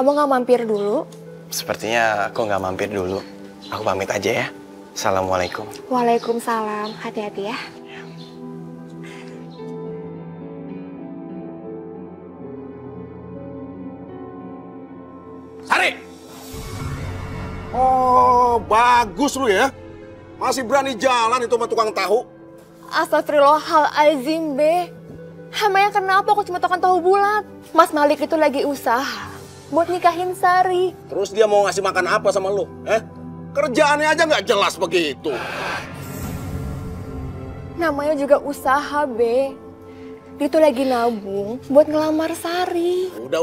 Kamu nggak mampir dulu? Sepertinya aku nggak mampir dulu. Aku pamit aja ya. Assalamualaikum. Waalaikumsalam. Hati-hati ya. Sari! Oh, bagus lu ya. Masih berani jalan itu sama tukang tahu. Astagfirullahaladzim, Be. Emangnya kenapa aku cuma tukang tahu bulat? Mas Malik itu lagi usaha buat nikahin Sari. Terus dia mau ngasih makan apa sama lu? Kerjaannya aja nggak jelas begitu. Namanya juga usaha, Be. Dia tuh lagi nabung buat ngelamar Sari. Udah.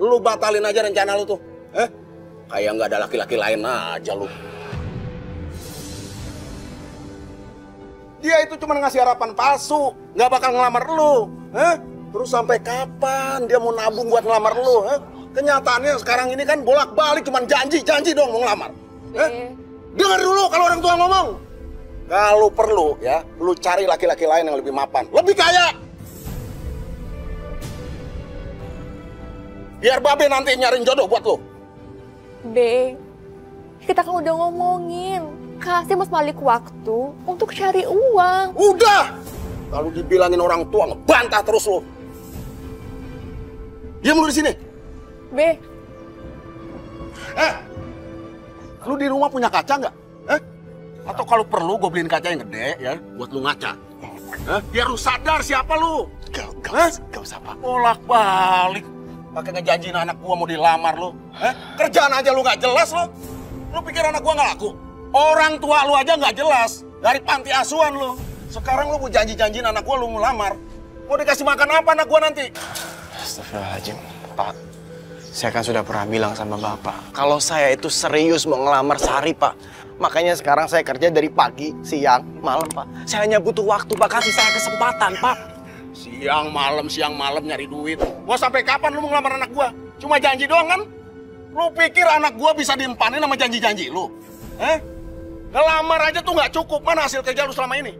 Lu batalin aja rencana lu tuh. Kayak nggak ada laki-laki lain aja lu. Dia itu cuma ngasih harapan palsu, nggak bakal ngelamar lu. Terus sampai kapan dia mau nabung buat ngelamar lu? Kenyataannya sekarang ini kan bolak-balik cuma janji dong mau ngelamar. Dengar dulu kalau orang tua ngomong. Kalau perlu ya, lu cari laki-laki lain yang lebih mapan, lebih kaya. Biar Babe nanti nyariin jodoh buat lu. Be, kita kan udah ngomongin. Kasih Mas Malik waktu untuk cari uang. Udah! Kalau dibilangin orang tua ngebantah terus lu. Diam lu di sini. Be. Lu di rumah punya kaca nggak? Atau kalau perlu gue beliin kaca yang gede ya, buat lu ngaca. Biar lu sadar siapa lu. Gak usah, Pak. Bolak-balik. Pakai ngejanjiin anak gua mau dilamar lu. Kerjaan aja lu nggak jelas lu. Lu pikir anak gua nggak laku? Orang tua lu aja nggak jelas. Dari panti asuhan lu. Sekarang lu mau janji-janjiin anak gua lu mau lamar. Mau dikasih makan apa anak gua nanti? Astagfirullahaladzim, Pak. Saya kan sudah pernah bilang sama Bapak. Kalau saya itu serius mau ngelamar Sari, Pak. Makanya sekarang saya kerja dari pagi, siang, malam, Pak. Saya hanya butuh waktu, Pak. Kasih saya kesempatan, Pak. Siang malam nyari duit. Gua sampai kapan lu mau ngelamar anak gua? Cuma janji doang kan? Lu pikir anak gua bisa diempanin sama janji-janji lu? Ngelamar aja tuh nggak cukup. Mana hasil kerja lu selama ini?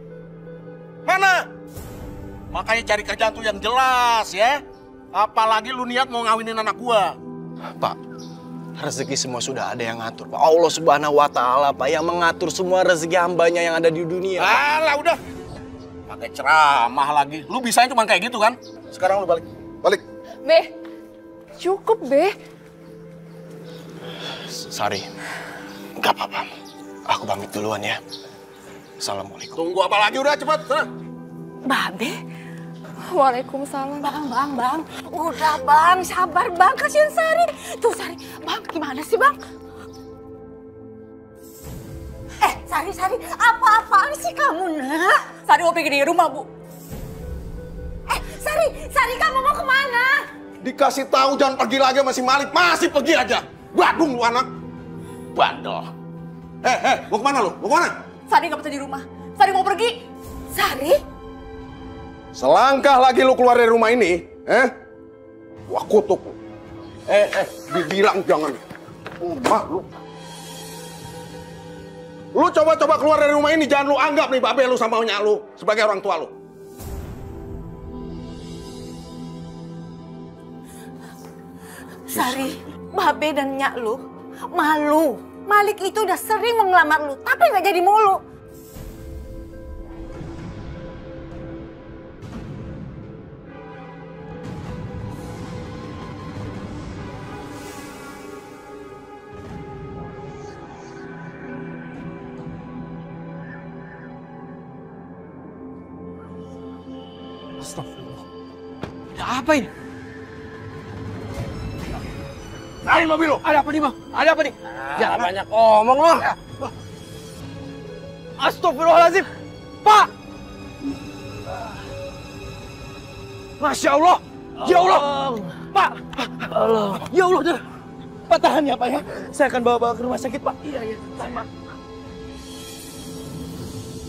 Mana? Makanya cari kerjaan tuh yang jelas ya. Apalagi lu niat mau ngawinin anak gua. Pak, rezeki semua sudah ada yang ngatur, Pak. Allah Subhanahu wa Ta'ala, Pak, yang mengatur semua rezeki hambanya yang ada di dunia. Alah, udah. Pakai ceramah lagi. Lu bisanya cuma kayak gitu kan? Sekarang lu balik. Balik. Be, cukup, Be. Sari, nggak apa-apa. Aku pamit duluan ya. Assalamualaikum. Tunggu apa lagi, udah cepet. Sana. Babe? Waalaikumsalam. Bang. Udah, Bang. Sabar, Bang. Kasihan Sari. Tuh, Sari. Bang, gimana sih, Bang? Sari. Apa-apaan sih kamu, Nak? Sari mau pergi dari rumah, Bu. Sari, kamu mau kemana? Dikasih tahu jangan pergi lagi sama si Malik. Masih pergi aja. Badung lu anak. Bandel. Mau kemana lu? Mau kemana? Sari nggak betah di rumah. Sari mau pergi. Sari? Selangkah lagi lu keluar dari rumah ini, gua kutuk lu. Dibilang jangan. Mah lu. Lu coba keluar dari rumah ini, jangan lu anggap nih Babe lu sama nyak lu sebagai orang tua lu. Sari, Babe dan nyak lu malu. Malik itu udah sering mau ngelamar lu, tapi nggak jadi mulu. Astagfirullah. Ada apa ini? Naik mobil lu. Ada apa nih, Bang? Ada apa nih? Jangan banyak ngomong lu. Astagfirullahaladzim. Pak! Masya Allah. Ya Allah. Pak. Allah. Ya Allah. Pak, tahan ya, Pak ya. Saya akan bawa ke rumah sakit, Pak. Iya. Pak.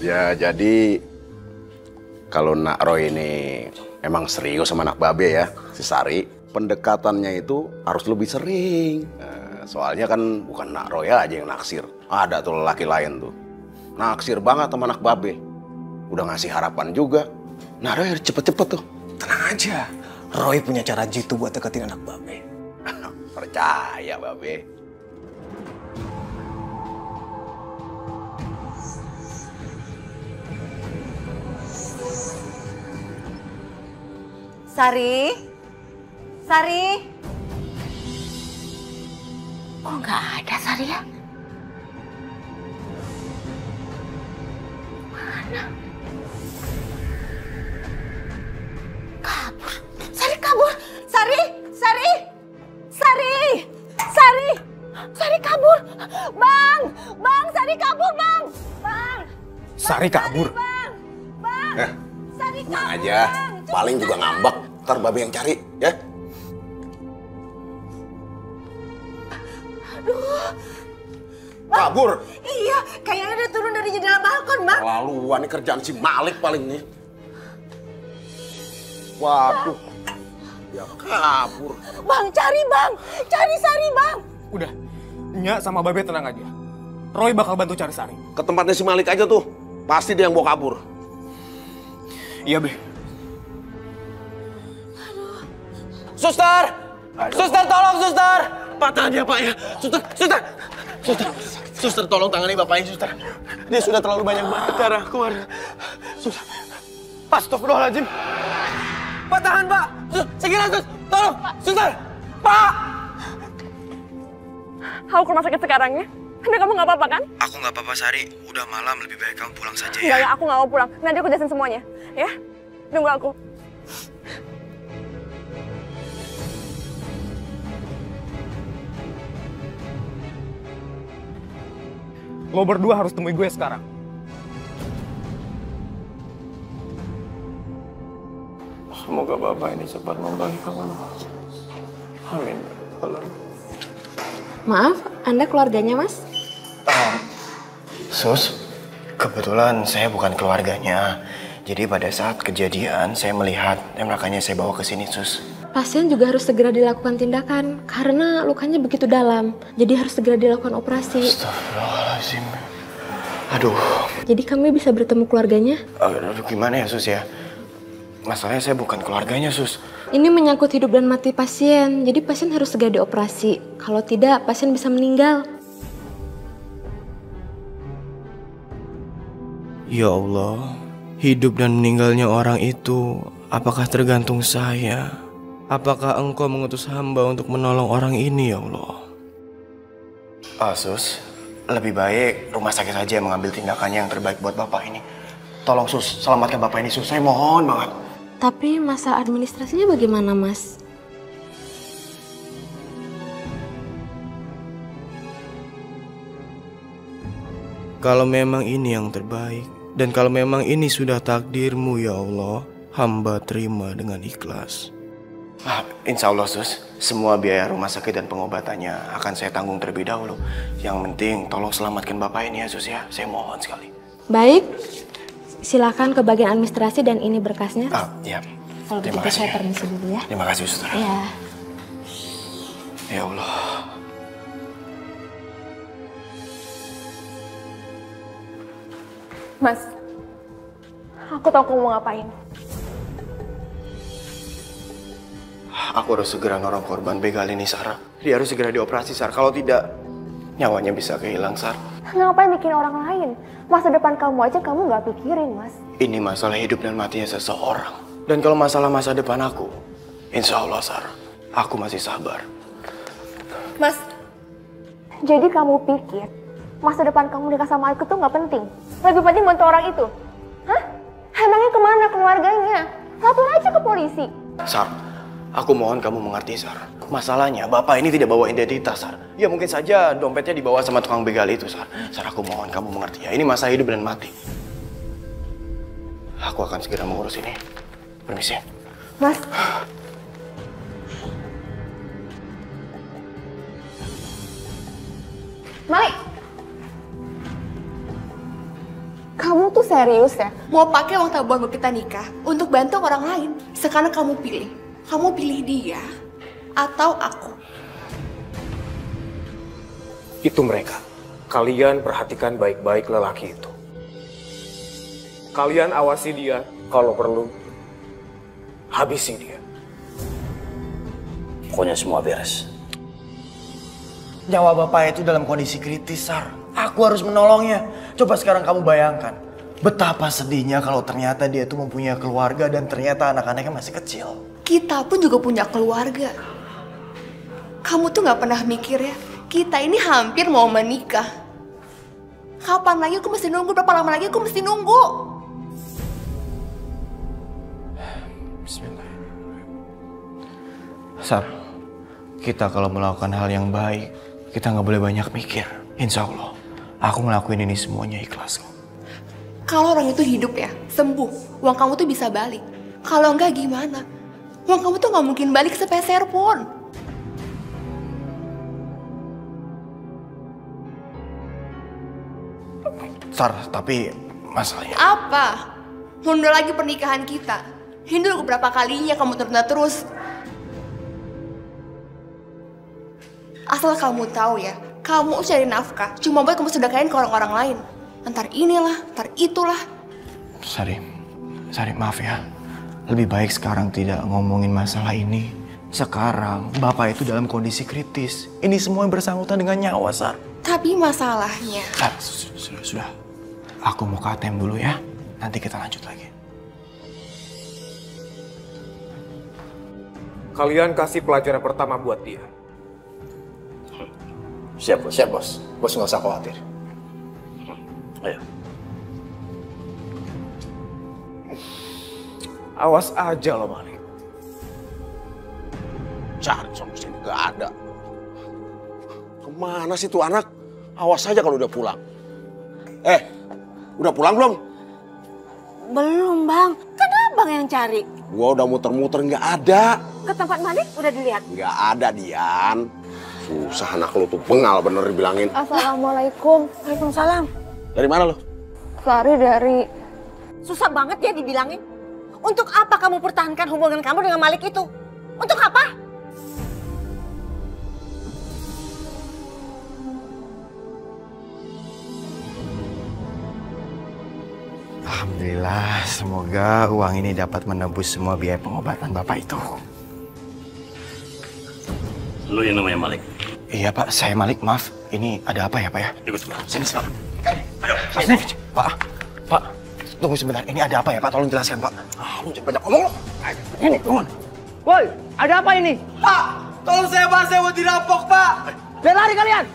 Ya, jadi kalau Nak Roy ini emang serius sama anak Babe ya, si Sari, pendekatannya itu harus lebih sering. Soalnya kan bukan Nak Roy aja yang naksir. Ada tuh lelaki lain tuh. Naksir banget sama anak Babe. Udah ngasih harapan juga. Nak Roy harus cepet-cepet tuh. Tenang aja. Roy punya cara jitu buat deketin anak Babe. Percaya, Babe. Sari? Sari? Kok nggak ada Sari ya? Mana? Kabur. Sari kabur. Sari! Sari! Sari! Sari! Sari kabur. Bang! Bang, Sari kabur, Bang! Bang! Sari kabur? Bang! Bang! Sari kabur, Tenang aja, Bang! paling juga ngambek. Ntar Babe yang cari, ya. Aduh. Kabur? Iya, kayaknya dia turun dari jendela balkon, Bang. Laluan nih kerjaan si Malik paling nih. Waduh. Ya kabur. Bang, cari Bang. Cari Sari, Bang. Udah, Nya sama Babe tenang aja. Roy bakal bantu cari Sari. Ke tempatnya si Malik aja tuh. Pasti dia yang bawa kabur. Iya, Be. Suster! Suster, tolong suster! Patah dia, Pak, ya. Suster, suster! Suster, suster, tolong tangani bapaknya, suster. Dia sudah terlalu banyak banget darah keluar. Suster. Astagfirullahaladzim. Pak, tahan, Pak! Segera, sus! Tolong! Suster! Pak! Aku ke rumah sakit sekarang ya. Tapi kamu nggak apa-apa kan? Aku nggak apa-apa, Sari. Udah malam, lebih baik kamu pulang saja Enggak, ya, aku nggak mau pulang. Nanti aku jelasin semuanya. Ya? Tunggu aku. Lo berdua harus temui gue sekarang. Semoga Bapak ini cepat membaik kamu. Amin. Maaf, Anda keluarganya, Mas? Sus, kebetulan saya bukan keluarganya. Jadi pada saat kejadian saya melihat, makanya saya bawa ke sini, Sus. Pasien juga harus segera dilakukan tindakan karena lukanya begitu dalam. Jadi harus segera dilakukan operasi. Astagfirullahaladzim. Aduh. Jadi kami bisa bertemu keluarganya? Aduh, gimana ya, Sus ya? Masalahnya saya bukan keluarganya, Sus. Ini menyangkut hidup dan mati pasien. Jadi pasien harus segera dioperasi. Kalau tidak, pasien bisa meninggal. Ya Allah, hidup dan meninggalnya orang itu apakah tergantung saya? Apakah Engkau mengutus hamba untuk menolong orang ini, ya Allah? Sus, lebih baik rumah sakit saja yang mengambil tindakannya yang terbaik buat Bapak ini. Tolong, Sus, selamatkan Bapak ini, Sus. Saya mohon banget. Tapi masalah administrasinya bagaimana, Mas? Kalau memang ini yang terbaik, dan kalau memang ini sudah takdir-Mu, ya Allah, hamba terima dengan ikhlas. Insya Allah, Sus, semua biaya rumah sakit dan pengobatannya akan saya tanggung terlebih dahulu. Yang penting tolong selamatkan Bapak ini ya, Sus ya. Saya mohon sekali. Baik, silakan ke bagian administrasi dan ini berkasnya. Iya. Kalau begitu saya ya. permisi dulu ya. Terima kasih, Suster. Iya. Ya Allah. Mas, aku tahu kamu mau ngapain. Aku harus segera nolong korban begal ini, Sarah. Dia harus segera dioperasi, Sar. Kalau tidak, nyawanya bisa kehilang, Sar. Ngapain bikin orang lain? Masa depan kamu aja kamu nggak pikirin, Mas. Ini masalah hidup dan matinya seseorang. Dan kalau masalah masa depan aku, insya Allah, Sar, aku masih sabar. Mas, jadi kamu pikir masa depan kamu nikah sama aku tuh nggak penting? Lebih penting bantu orang itu? Hah? Emangnya kemana keluarganya? Lapor aja ke polisi. Sar, aku mohon kamu mengerti, Sar. Masalahnya, Bapak ini tidak bawa identitas, Sar. Ya mungkin saja dompetnya dibawa sama tukang begal itu, Sar. Sar, aku mohon kamu mengerti ya. Ini masalah hidup dan mati. Aku akan segera mengurus ini. Permisi. Mas. Mike. Kamu tuh serius ya? Mau pakai uang tabungan kita nikah untuk bantu orang lain? Sekarang kamu pilih dia atau aku? Itu mereka. Kalian perhatikan baik-baik lelaki itu. Kalian awasi dia, kalau perlu habisi dia. Pokoknya semua beres. Nyawa bapak itu dalam kondisi kritis, Sar. Aku harus menolongnya. Coba sekarang kamu bayangkan. Betapa sedihnya kalau ternyata dia itu mempunyai keluarga dan ternyata anak-anaknya masih kecil. Kita pun juga punya keluarga. Kamu tuh gak pernah mikir ya, kita ini hampir mau menikah. Kapan lagi aku mesti nunggu, berapa lama lagi aku mesti nunggu? Bismillah. Sar, kita kalau melakukan hal yang baik, kita nggak boleh banyak mikir. Insya Allah, aku ngelakuin ini semuanya ikhlas kok. Kalau orang itu hidup ya, sembuh, uang kamu tuh bisa balik. Kalau enggak gimana? Uang kamu tuh nggak mungkin balik sepeser pun. Sar, tapi masalahnya... Apa? Mundur lagi pernikahan kita. Hindu beberapa kalinya kamu tunda terus. Asal kamu tahu ya, kamu cari nafkah cuma buat kamu sedekahin ke orang-orang lain. Ntar inilah, ntar itulah. Sari, maaf ya. Lebih baik sekarang tidak ngomongin masalah ini. Sekarang bapak itu dalam kondisi kritis. Ini semua yang bersangkutan dengan nyawa, Sar. Tapi masalahnya... Sar, sudah. Aku mau ke ATM dulu ya. Nanti kita lanjut lagi. Kalian kasih pelajaran pertama buat dia. Siap, bos. Bos nggak usah khawatir. Ayo. Awas aja lo, Malik. Cari solusi nggak ada. Kemana sih tuh anak? Awas aja kalau udah pulang. Udah pulang belum? Belum, Bang. Kan Abang yang cari. Gua udah muter-muter nggak ada. Ke tempat Malik udah dilihat? Nggak ada, Dian. Susah anak lu tuh, pengal bener dibilangin. Assalamualaikum. Waalaikumsalam. Dari mana lu? Sari dari... Susah banget ya dibilangin. Untuk apa kamu pertahankan hubungan kamu dengan Malik itu? Untuk apa? Alhamdulillah, semoga uang ini dapat menebus semua biaya pengobatan bapak itu. Lu yang namanya Malik? Iya Pak, saya Malik, maaf. Ini ada apa ya Pak ya? Ikut sebelah. Sini. Ayo, sini. Pak, tunggu sebentar. Ini ada apa ya Pak? Tolong jelaskan Pak. Lu jangan banyak ngomong lo. Ini, turun. Woi, ada apa ini? Pak, tolong saya Pak, saya mau dirampok Pak. Jangan lari kalian!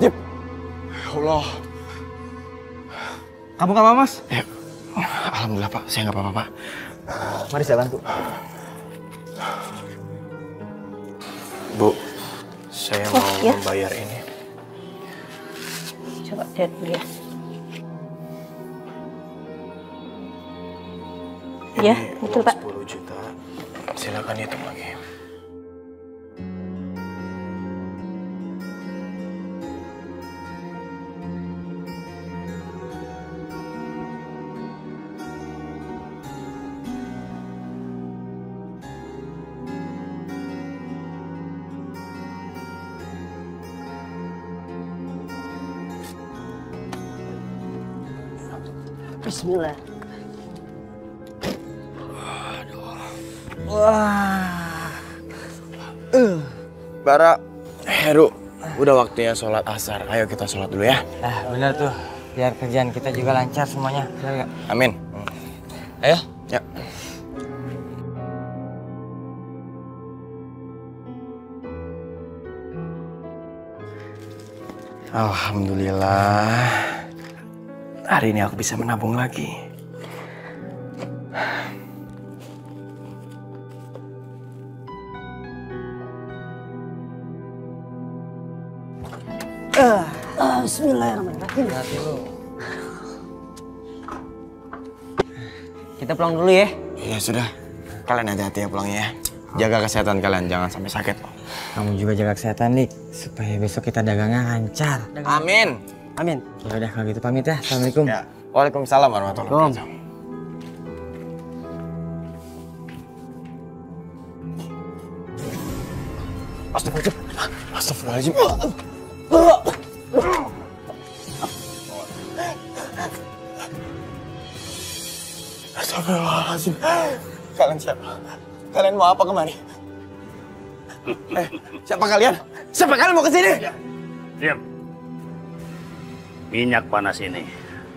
Jip. Ya Allah. Kamu gak apa, Mas? Ya, alhamdulillah Pak, saya nggak apa-apa Pak. Mari saya bantu. Bu, saya mau membayar ini. Coba lihat dulu ya. Ya, betul Pak. 10 juta. Silakan hitung lagi. Bismillah. Bara, Heru, udah waktunya sholat asar. Ayo kita sholat dulu ya. Nah, benar tuh. Biar kerjaan kita juga lancar semuanya. Benar gak? Amin. Ayo. Ya. Alhamdulillah. Hari ini aku bisa menabung lagi. Bismillahirrahmanirrahim. Kita pulang dulu ya. Iya sudah. Kalian hati-hati ya pulangnya ya. Jaga kesehatan kalian, jangan sampai sakit. Kamu juga jaga kesehatan, Dik. Supaya besok kita dagangnya lancar. Amin. Amin. Ya udah kalau gitu pamit ya. Assalamualaikum. Ya. Waalaikumsalam warahmatullahi wabarakatuh. Astagfirullahaladzim. Astagfirullahaladzim. Kalian siapa? Kalian mau apa kemari? Siapa kalian? Siapa kalian mau ke sini? Diam. Minyak panas ini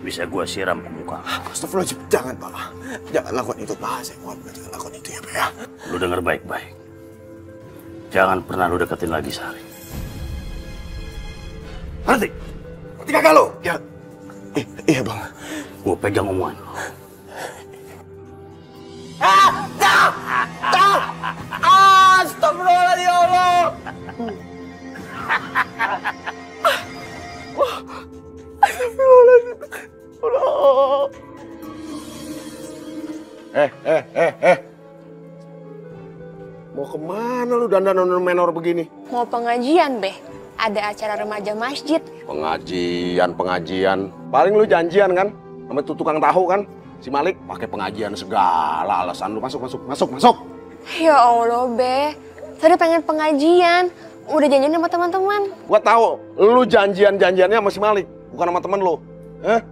bisa gua siram ke muka. Astagfirullahaladzim, jangan Pak. Jangan lakukan itu Pak. Saya mohon jangan lakukan itu ya Pak ya. Lu denger baik-baik. Jangan pernah lu deketin lagi Sari. Ngerti? Ngerti kagak lu? Ya. Iya Bang. Gua pegang omongan. Astagfirullahaladzim ya Allah. Astagfirullahaladzim. Allah. Mau kemana lu dandan menor begini? Mau pengajian, Beh. Ada acara remaja masjid. Pengajian. Paling lu janjian kan? Sama tuh tukang tahu kan? Si Malik pakai pengajian segala alasan lu. Masuk. Ya Allah, Beh. Saya pengen pengajian. Udah janjian sama teman-teman. Gua tahu lu janjiannya sama si Malik, bukan sama temen lu.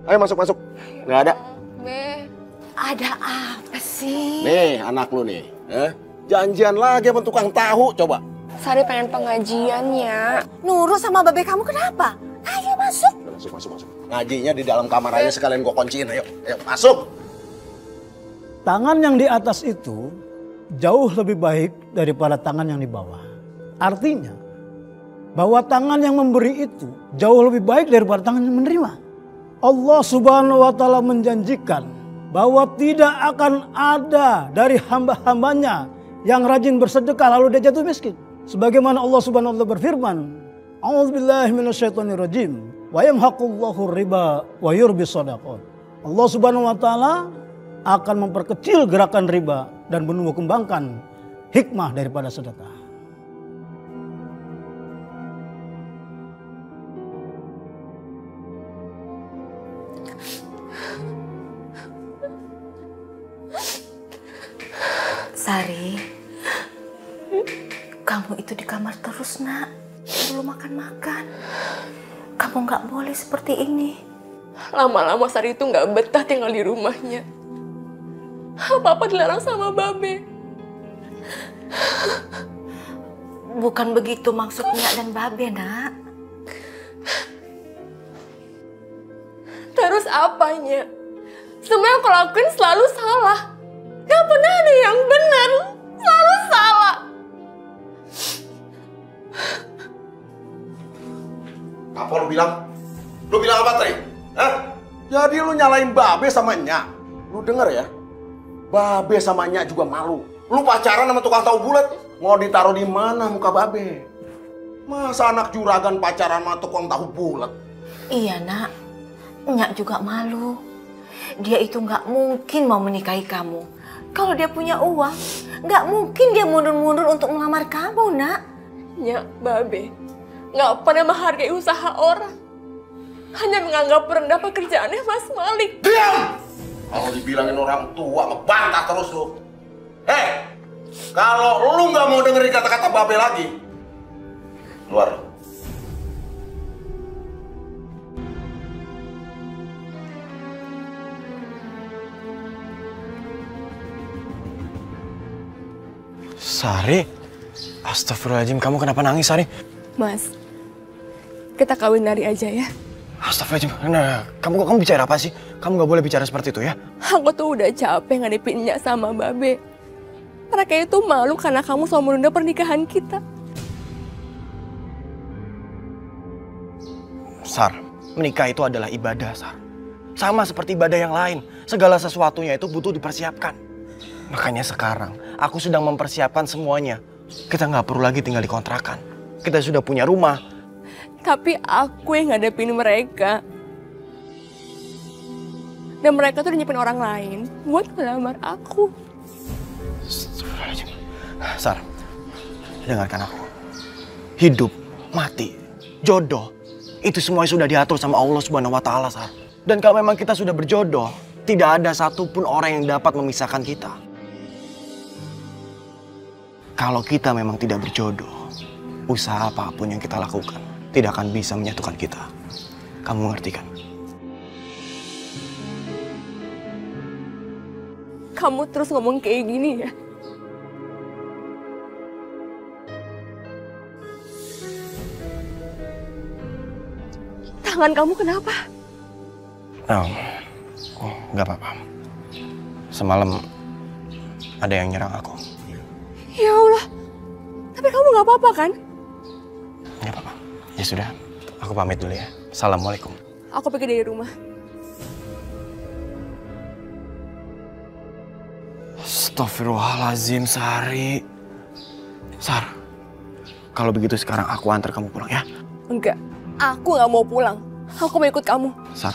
Ayo masuk. Nggak ada. Beh. Ada apa sih? Nih anak lu nih. Janjian lagi sama tukang tahu, coba. Sari pengen pengajiannya. Nurut sama babe kamu kenapa? Ayo masuk. Masuk. Ngajinya di dalam kamar aja sekalian gua kunciin. Ayo masuk. Tangan yang di atas itu jauh lebih baik daripada tangan yang di bawah. Artinya bahwa tangan yang memberi itu jauh lebih baik daripada tangan yang menerima. Allah Subhanahu wa Ta'ala menjanjikan bahwa tidak akan ada dari hamba-hambanya yang rajin bersedekah lalu dia jatuh miskin. Sebagaimana Allah Subhanahu wa Ta'ala berfirman, A'udzubillahi minasyaitonirrajim, wa yamhaqullahu riba wa yurbis shadaqat. Allah Subhanahu wa Ta'ala akan memperkecil gerakan riba dan menumbuh kembangkan hikmah daripada sedekah. Sari, kamu itu di kamar terus nak, belum makan. Kamu nggak boleh seperti ini. Lama-lama Sari itu nggak betah tinggal di rumahnya. Apa-apa dilarang sama Babe. Bukan begitu maksudnya dan Babe nak. Terus apanya? Semua yang aku lakuin selalu salah. Gak pernah ada yang benar. Selalu salah. Apa lu bilang? Lu bilang apa tadi? Jadi lu nyalain Babe sama Nyak. Lu denger ya? Babe sama Nyak juga malu. Lu pacaran sama tukang tahu bulat, mau ditaruh di mana muka Babe? Masa anak juragan pacaran sama tukang tahu bulat? Iya nak, Nyak juga malu. Dia itu nggak mungkin mau menikahi kamu. Kalau dia punya uang, nggak mungkin dia mundur-mundur untuk melamar kamu nak. Nyak, Babe nggak pernah menghargai usaha orang. Hanya menganggap rendah pekerjaannya Mas Malik. Diam! Kalau dibilangin orang tua, ngebantah terus lu. Kalau lu nggak mau dengerin kata-kata Babe lagi, keluar. Sari? Astagfirullahaladzim, kamu kenapa nangis Sari? Mas, kita kawin hari aja ya. Astagfirullahaladzim, nah, kamu bicara apa sih? Kamu gak boleh bicara seperti itu ya? Aku tuh udah capek ngadepin Nyak sama Babe. Mereka itu malu karena kamu selalu menunda pernikahan kita. Sar, menikah itu adalah ibadah, Sar. Sama seperti ibadah yang lain. Segala sesuatunya itu butuh dipersiapkan. Makanya sekarang, aku sedang mempersiapkan semuanya. Kita nggak perlu lagi tinggal di kontrakan. Kita sudah punya rumah. Tapi aku yang ngadepin mereka. Dan mereka tuh udah nyepin orang lain buat ngelamar aku. Sar, dengarkan aku. Hidup, mati, jodoh, itu semua sudah diatur sama Allah Subhanahu wa Ta'ala, Sar. Dan kalau memang kita sudah berjodoh, tidak ada satupun orang yang dapat memisahkan kita. Kalau kita memang tidak berjodoh, usaha apapun yang kita lakukan tidak akan bisa menyatukan kita. Kamu mengerti kan? Kamu terus ngomong kayak gini ya? Tangan kamu kenapa? Oh, nggak apa-apa. Semalam ada yang nyerang aku. Ya Allah, tapi kamu nggak apa-apa kan? Nggak apa-apa. Ya sudah, aku pamit dulu ya. Assalamualaikum. Aku pergi dari rumah. Astagfirullahaladzim, Sari. Sar, kalau begitu sekarang aku antar kamu pulang ya. Enggak, aku nggak mau pulang. Aku mau ikut kamu. Sar,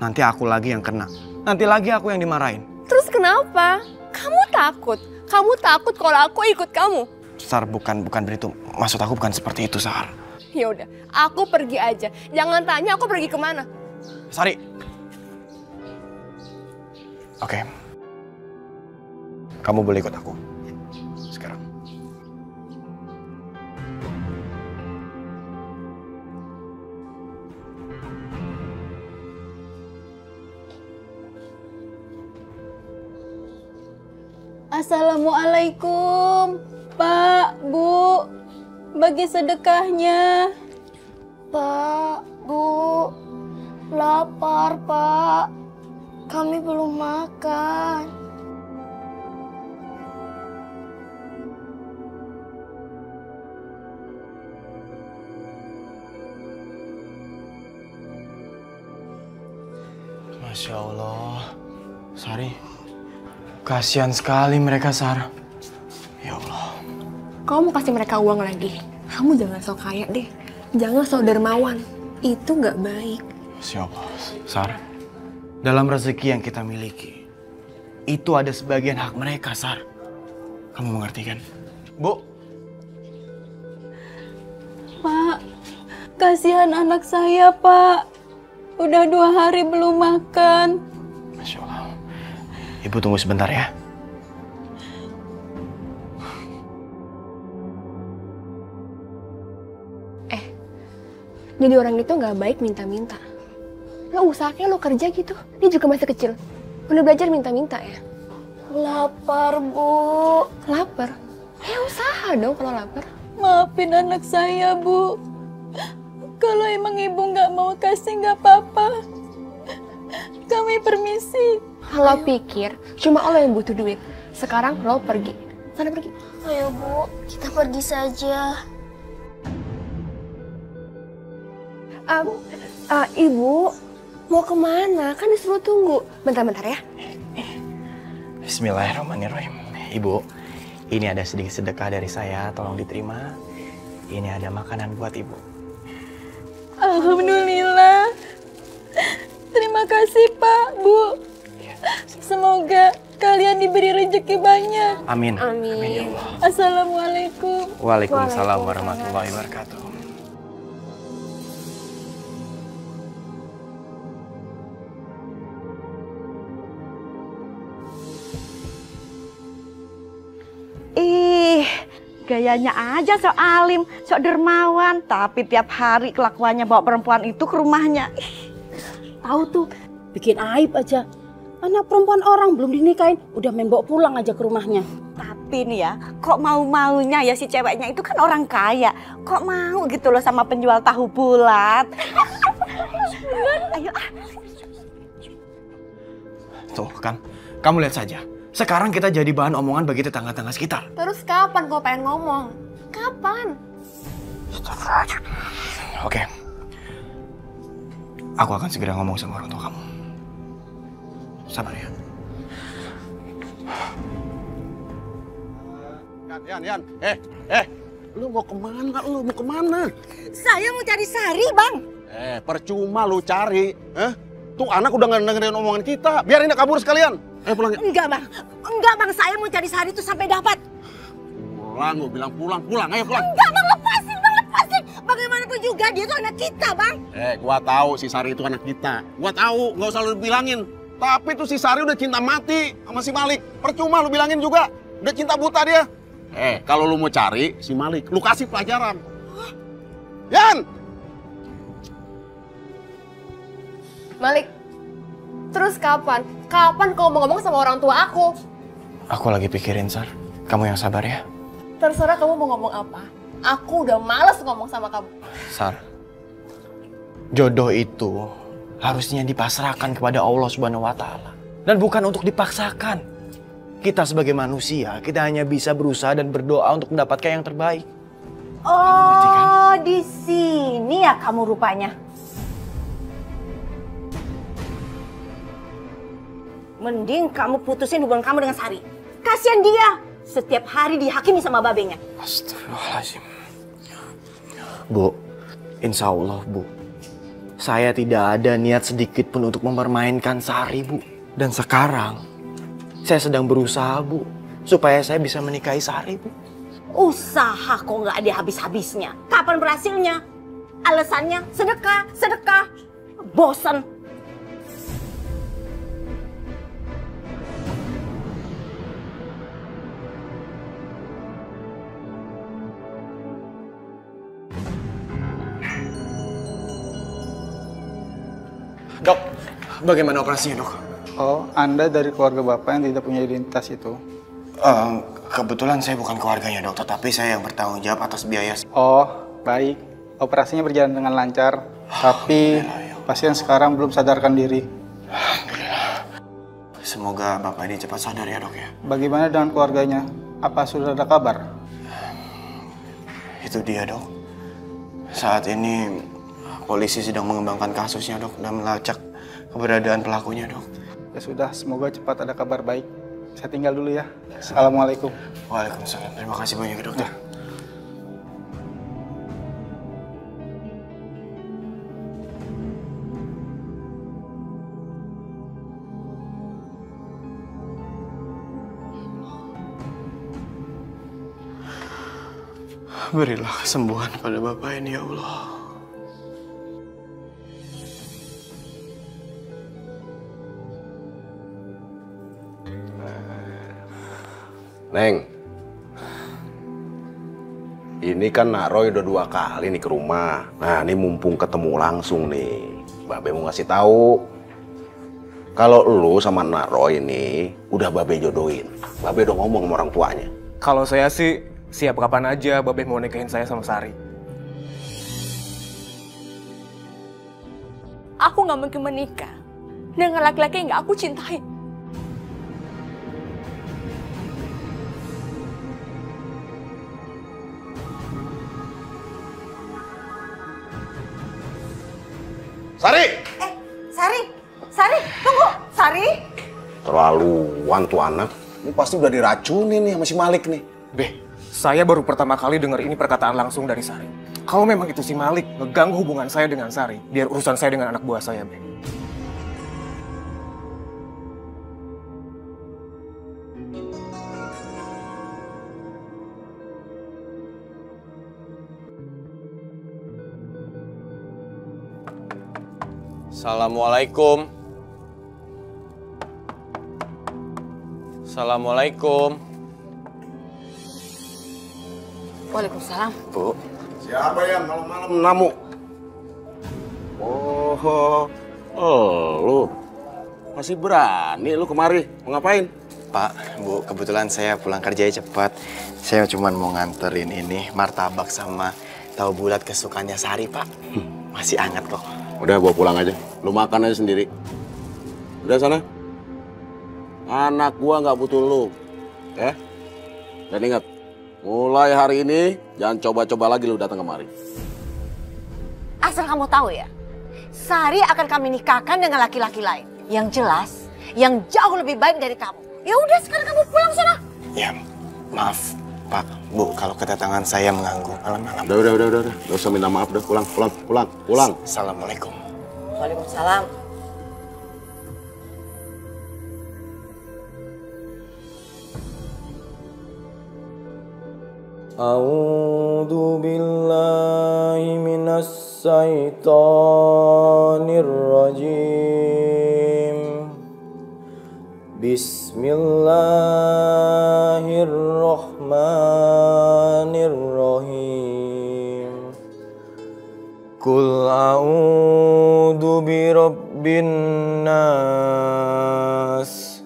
nanti aku lagi yang kena. Nanti lagi aku yang dimarahin. Terus kenapa? Kamu takut? Kamu takut kalau aku ikut kamu? Sar, bukan begitu. Maksud aku bukan seperti itu, Sar. Ya udah, aku pergi aja. Jangan tanya aku pergi kemana. Sari. Oke. Kamu boleh ikut aku. Sekarang. Assalamualaikum, Pak, Bu. Bagi sedekahnya. Pak, Bu, lapar, Pak. Kami belum makan. Masya Allah. Sari, kasihan sekali mereka, Sar. Ya Allah. Kamu kasih mereka uang lagi. Kamu jangan sok kaya deh. Jangan sok dermawan. Itu nggak baik. Masya Allah. Sar, dalam rezeki yang kita miliki, itu ada sebagian hak mereka, Sar. Kamu mengerti kan? Bu. Pak, kasihan anak saya, Pak. Udah 2 hari belum makan. Masya Allah. Ibu tunggu sebentar ya. Jadi orang itu nggak baik minta-minta. Lo usahanya lo kerja gitu. Dia juga masih kecil. Udah belajar minta-minta ya. Lapar, Bu. Lapar? Ya usaha dong kalau lapar. Maafin anak saya, Bu. Kalau emang ibu nggak mau kasih nggak apa-apa. Kami permisi. Kalau pikir cuma lo yang butuh duit. Sekarang lo pergi. Sana pergi. Ayo, Bu. Kita pergi saja. Ibu, mau kemana? Kan disuruh tunggu. Bentar-bentar ya. Bismillahirrahmanirrahim. Ibu, ini ada sedikit sedekah dari saya. Tolong diterima. Ini ada makanan buat Ibu. Alhamdulillah. Terima kasih, Pak, Bu. Semoga kalian diberi rezeki banyak. Amin. Amin. Amin ya Allah. Assalamualaikum. Waalaikumsalam warahmatullahi wabarakatuh. Gayanya aja sok alim, sok dermawan, tapi tiap hari kelakuannya bawa perempuan itu ke rumahnya. Tahu tuh, bikin aib aja. Anak perempuan orang belum dinikahin, udah main bawa pulang aja ke rumahnya. Tapi nih ya, kok mau-maunya ya si ceweknya itu kan orang kaya. Kok mau gitu loh sama penjual tahu bulat. Ayo. Tuh kan, kamu lihat saja. Sekarang kita jadi bahan omongan bagi tetangga-tetangga sekitar. Terus kapan kau pengen ngomong? Kapan? Oke. Aku akan segera ngomong sama orang tua kamu. Sabar ya. Yan. Lu mau kemana? Saya mau cari Sari, Bang. Percuma lu cari. Tuh anak udah nggak dengerin omongan kita. Biarin dia kabur sekalian. Pulang ya. Enggak, Bang. Saya mau cari Sari itu sampai dapat. Pulang, gua bilang pulang. Ayo pulang. Enggak, Bang. Lepasin. Bagaimanapun juga dia tuh anak kita, Bang. Gua tahu si Sari itu anak kita. Gua tahu, nggak usah lu bilangin. Tapi tuh si Sari udah cinta mati sama si Malik. Percuma lu bilangin juga. Udah cinta buta dia. Kalau lu mau cari si Malik, lu kasih pelajaran. Yan! Malik, terus kapan? Kapan kau mau ngomong sama orang tua aku? Aku lagi pikirin, Sar. Kamu yang sabar ya. Terserah kamu mau ngomong apa. Aku udah males ngomong sama kamu. Sar, Jodoh itu harusnya dipasrahkan kepada Allah Subhanahu wa Ta'ala, dan bukan untuk dipaksakan. Kita sebagai manusia, kita hanya bisa berusaha dan berdoa untuk mendapatkan yang terbaik. Oh, di sini ya kamu rupanya. Mending kamu putusin hubungan kamu dengan Sari. Kasihan dia, setiap hari dihakimi sama babenya. Astagfirullahaladzim. Bu, insya Allah Bu, saya tidak ada niat sedikit pun untuk mempermainkan Sari, Bu. Dan sekarang, saya sedang berusaha, Bu, supaya saya bisa menikahi Sari, Bu. Usaha kok nggak ada habis-habisnya. Kapan berhasilnya? Alasannya sedekah, sedekah. Bosan. Dok, bagaimana operasinya, Dok? Oh, Anda dari keluarga Bapak yang tidak punya identitas itu? Kebetulan saya bukan keluarganya, Dok, tetapi saya yang bertanggung jawab atas biaya. Oh, baik. Operasinya berjalan dengan lancar, tapi pasien sekarang belum sadarkan diri. Semoga Bapak ini cepat sadar ya, Dok ya. Bagaimana dengan keluarganya? Apa sudah ada kabar? Itu dia, Dok. Saat ini polisi sedang mengembangkan kasusnya, Dok, dan melacak keberadaan pelakunya, Dok. Ya sudah, semoga cepat ada kabar baik. Saya tinggal dulu ya. Assalamualaikum. Waalaikumsalam. Terima kasih banyak, Dokter. Berilah kesembuhan pada Bapak ini, ya Allah. Neng, ini kan Nak Roy udah 2 kali nih ke rumah. Nah, ini mumpung ketemu langsung nih, Babe mau ngasih tahu kalau lu sama Nak Roy ini udah Babe jodohin. Babe udah ngomong sama orang tuanya. Kalau saya sih siap kapan aja Babe mau nikahin saya sama Sari. Aku nggak mungkin menikah dengan laki-laki yang nggak aku cintai. Sari! Sari, tunggu, Sari. Terlaluan tuh anak. Ini pasti udah diracunin nih sama si Malik nih. Beh, saya baru pertama kali dengar ini perkataan langsung dari Sari. Kalau memang itu si Malik ngeganggu hubungan saya dengan Sari, biar urusan saya dengan anak buah saya, Beh. Assalamualaikum. Assalamualaikum. Waalaikumsalam. Bu. Siapa yang malam-malam namu? Oh, lu masih berani lu kemari? Mau ngapain? Pak, Bu, kebetulan saya pulang kerjanya cepat. Saya cuma mau nganterin ini martabak sama tahu bulat kesukaannya Sari, Pak. Masih hangat kok. Udah bawa pulang aja. Lu makan aja sendiri. Udah sana. Anak gua nggak butuh lu. Ya. Dan ingat, mulai hari ini jangan coba-coba lagi lu datang kemari. Asal kamu tahu ya, Sari akan kami nikahkan dengan laki-laki lain. Yang jelas, yang jauh lebih baik dari kamu. Ya udah, sekarang kamu pulang sana. Ya, maaf, Pak, Bu, kalau kedatangan saya mengganggu malam-malam. Udah. Gak usah minta maaf, udah pulang. Assalamualaikum. Waalaikumsalam. A'udzu billahi minas syaitonir rajim. Bismillahirrahmanirrahim. Qul a'udzu birabbin nas,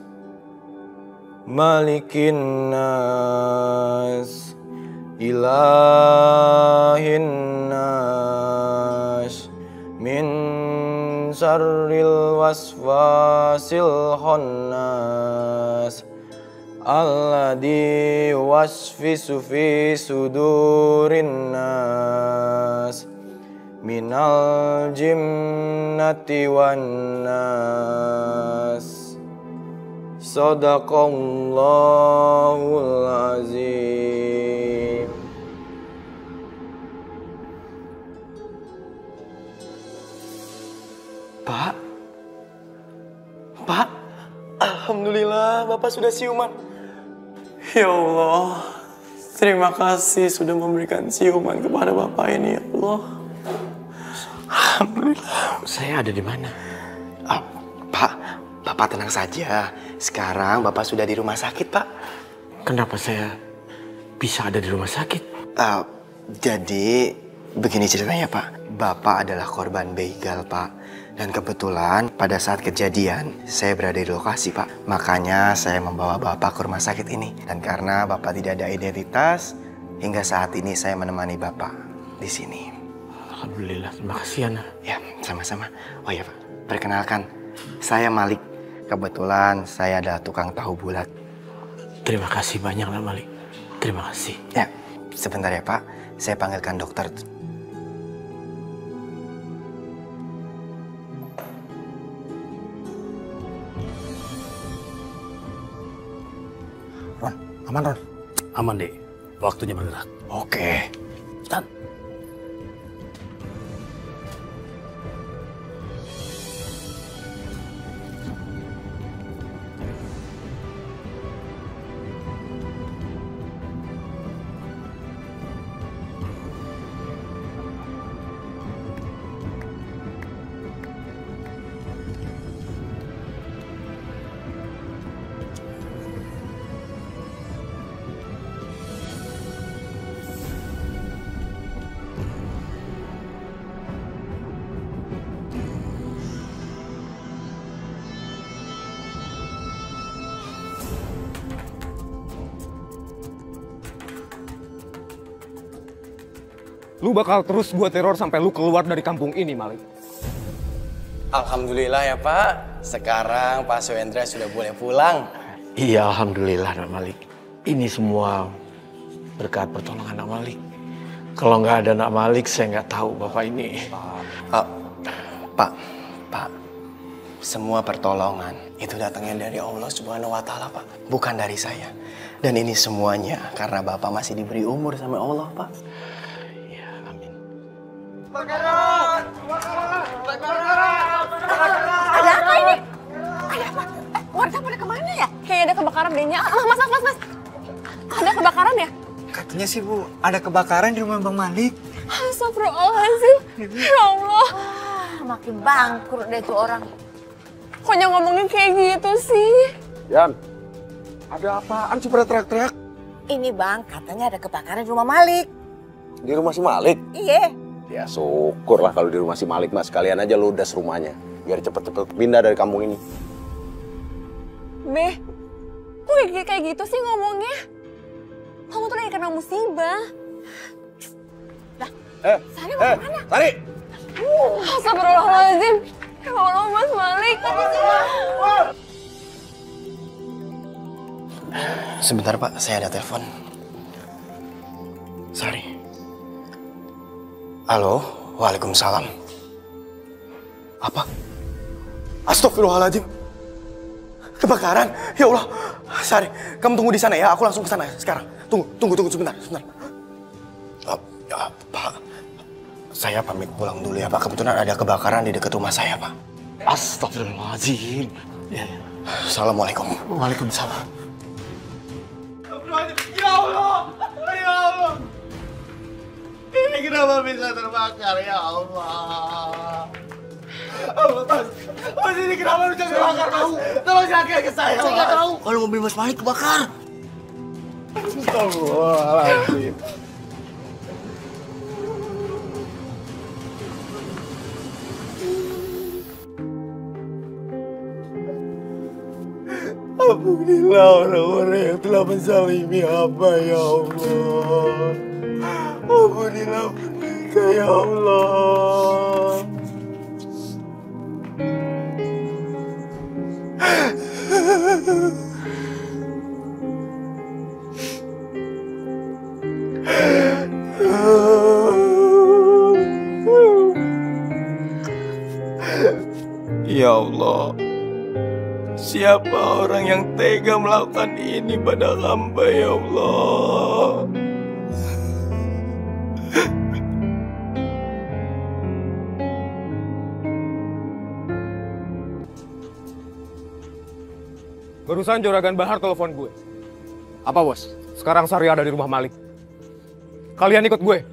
malikin nas, ilahin nas, min syarril waswasil khannas alladzi wasfisu fi sudurin nas minal jinnati wan nas. Sadaqallahul azim. Pak, alhamdulillah Bapak sudah siuman. Ya Allah, terima kasih sudah memberikan siuman kepada Bapak ini, ya Allah. Alhamdulillah. Saya ada di mana? Pak, Bapak tenang saja. Sekarang Bapak sudah di rumah sakit, Pak. Kenapa saya bisa ada di rumah sakit? Jadi begini ceritanya, Pak. Bapak adalah korban begal, Pak. Dan kebetulan pada saat kejadian saya berada di lokasi, Pak. Makanya saya membawa Bapak ke rumah sakit ini. Dan karena Bapak tidak ada identitas, hingga saat ini saya menemani Bapak di sini. Alhamdulillah, terima kasih Ana. Ya, sama-sama. Oh ya, Pak. Perkenalkan, saya Malik. Kebetulan saya adalah tukang tahu bulat. Terima kasih banyak lah Malik. Terima kasih. Ya, sebentar ya Pak. Saya panggilkan dokter. Ron, aman Ron? Aman deh. Waktunya bergerak. Oke. Tan. Lu bakal terus gua teror sampai lu keluar dari kampung ini, Malik. Alhamdulillah ya Pak. Sekarang Pak Suhendra sudah boleh pulang. Iya, alhamdulillah Nak Malik. Ini semua berkat pertolongan Nak Malik. Kalau nggak ada Nak Malik, saya nggak tahu Bapak ini. Pak, semua pertolongan itu datangnya dari Allah Subhanahu wa Ta'ala, Pak. Bukan dari saya. Dan ini semuanya karena Bapak masih diberi umur sama Allah, Pak. Kebakaran! Ada apa ini? Ada apa? Warga pada kemana ya? Kayak ada kebakaran deh. Mas. Ada kebakaran ya? Katanya sih Bu, ada kebakaran di rumah Bang Malik. Astagfirullahaladzim. Ya Allah. Makin bangkrut deh tuh orang. Kok yang ngomongin kayak gitu sih? Yan, ada apaan sih pada teriak-teriak? Ini Bang, katanya ada kebakaran di rumah Malik. Di rumah si Malik? Iya. Ya syukurlah kalau di rumah si Malik mas. Sekalian aja ludas rumahnya. Biar cepet-cepet pindah dari kampung ini. Beh, kok kayak gitu sih ngomongnya? Kamu tuh lagi kena musibah. Sari mau kemana? Sari! Astagfirullahaladzim. Ya Allah Mas Malik. Sebentar Pak, saya ada telepon. Sari. Halo, waalaikumsalam. Apa? Astagfirullahaladzim. Kebakaran? Ya Allah. Sari, kamu tunggu di sana ya. Aku langsung ke sana sekarang. Tunggu sebentar. Pak, saya pamit pulang dulu ya Pak. Kebetulan ada kebakaran di dekat rumah saya Pak. Astagfirullahaladzim. Ya. Assalamualaikum. Waalaikumsalam. Ya Allah! Ya Allah! Ini kenapa bisa terbakar ya Allah? Mas ini kenapa bisa terbakar Mas? Tolong jaga ke saya. Saya nggak tahu kalau mobil Mas Malik kebakar. Astagfirullahaladzim. Ampunilah orang-orang yang telah menzalimi hamba ya Allah. Ampunilah mereka ya Allah. Ya Allah, siapa orang yang tega melakukan ini pada hamba, ya Allah? Barusan Juragan Bahar telepon gue. Apa bos? Sekarang Sari ada di rumah Malik. Kalian ikut gue.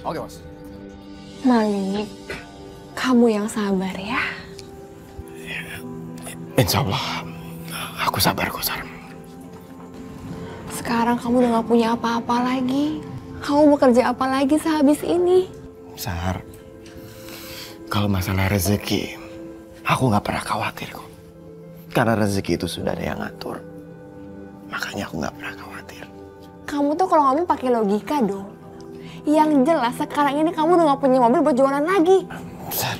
Oke bos. Malik, kamu yang sabar ya. Insya Allah, aku sabar kok, Sar. Sekarang kamu udah gak punya apa-apa lagi. Kamu mau kerja apa lagi sehabis ini? Sar, kalau masalah rezeki, aku gak pernah khawatir kok. Karena rezeki itu sudah ada yang ngatur. Makanya aku gak pernah khawatir. Kamu tuh kalau ngomong pakai logika dong. Yang jelas sekarang ini kamu udah gak punya mobil buat jualan lagi. Sar,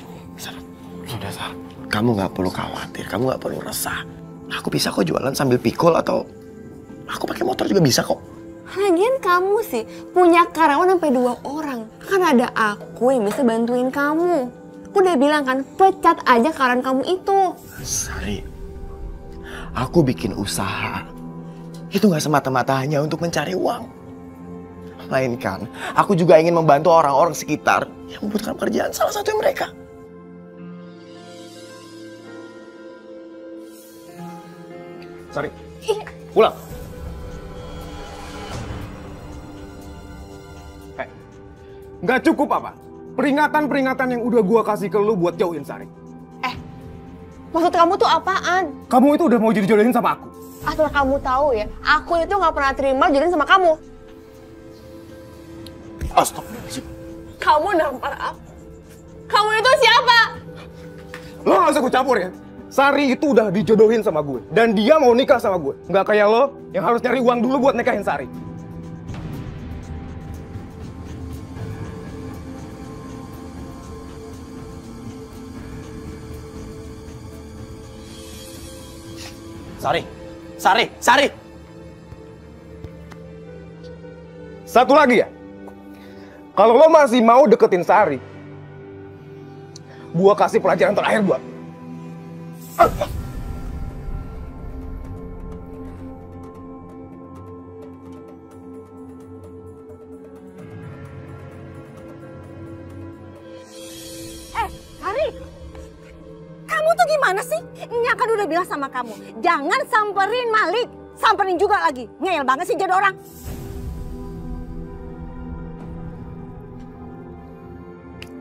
sudah Sar. Kamu gak perlu khawatir, kamu gak perlu resah. Aku bisa kok jualan sambil pikul atau aku pakai motor juga bisa kok. Lagian kamu sih punya karyawan sampai 2 orang. Kan ada aku yang bisa bantuin kamu. Aku udah bilang kan, pecat aja karyawan kamu itu. Sari, aku bikin usaha. Itu gak semata-mata hanya untuk mencari uang. Melainkan, aku juga ingin membantu orang-orang sekitar yang membutuhkan pekerjaan, salah satunya mereka. Sari, pulang. Nggak cukup apa? Peringatan-peringatan yang udah gua kasih ke lu buat jauhin Sari. Maksud kamu tuh apaan? Kamu itu udah mau jodohin sama aku. Asal kamu tahu ya, aku itu nggak pernah terima jodohin sama kamu. Astagfirullahaladzim. Kamu nampar aku. Kamu itu siapa? Lo nggak usah gue campur ya. Sari itu udah dijodohin sama gue. Dan dia mau nikah sama gue. Nggak kayak lo yang harus nyari uang dulu buat nikahin Sari. Sari. Satu lagi ya. Kalau lo masih mau deketin Sari, gua kasih pelajaran terakhir buat. Sari, kamu tuh gimana sih? Nya kan udah bilang sama kamu, jangan samperin Malik. Samperin juga lagi. Ngeyel banget sih jadi orang.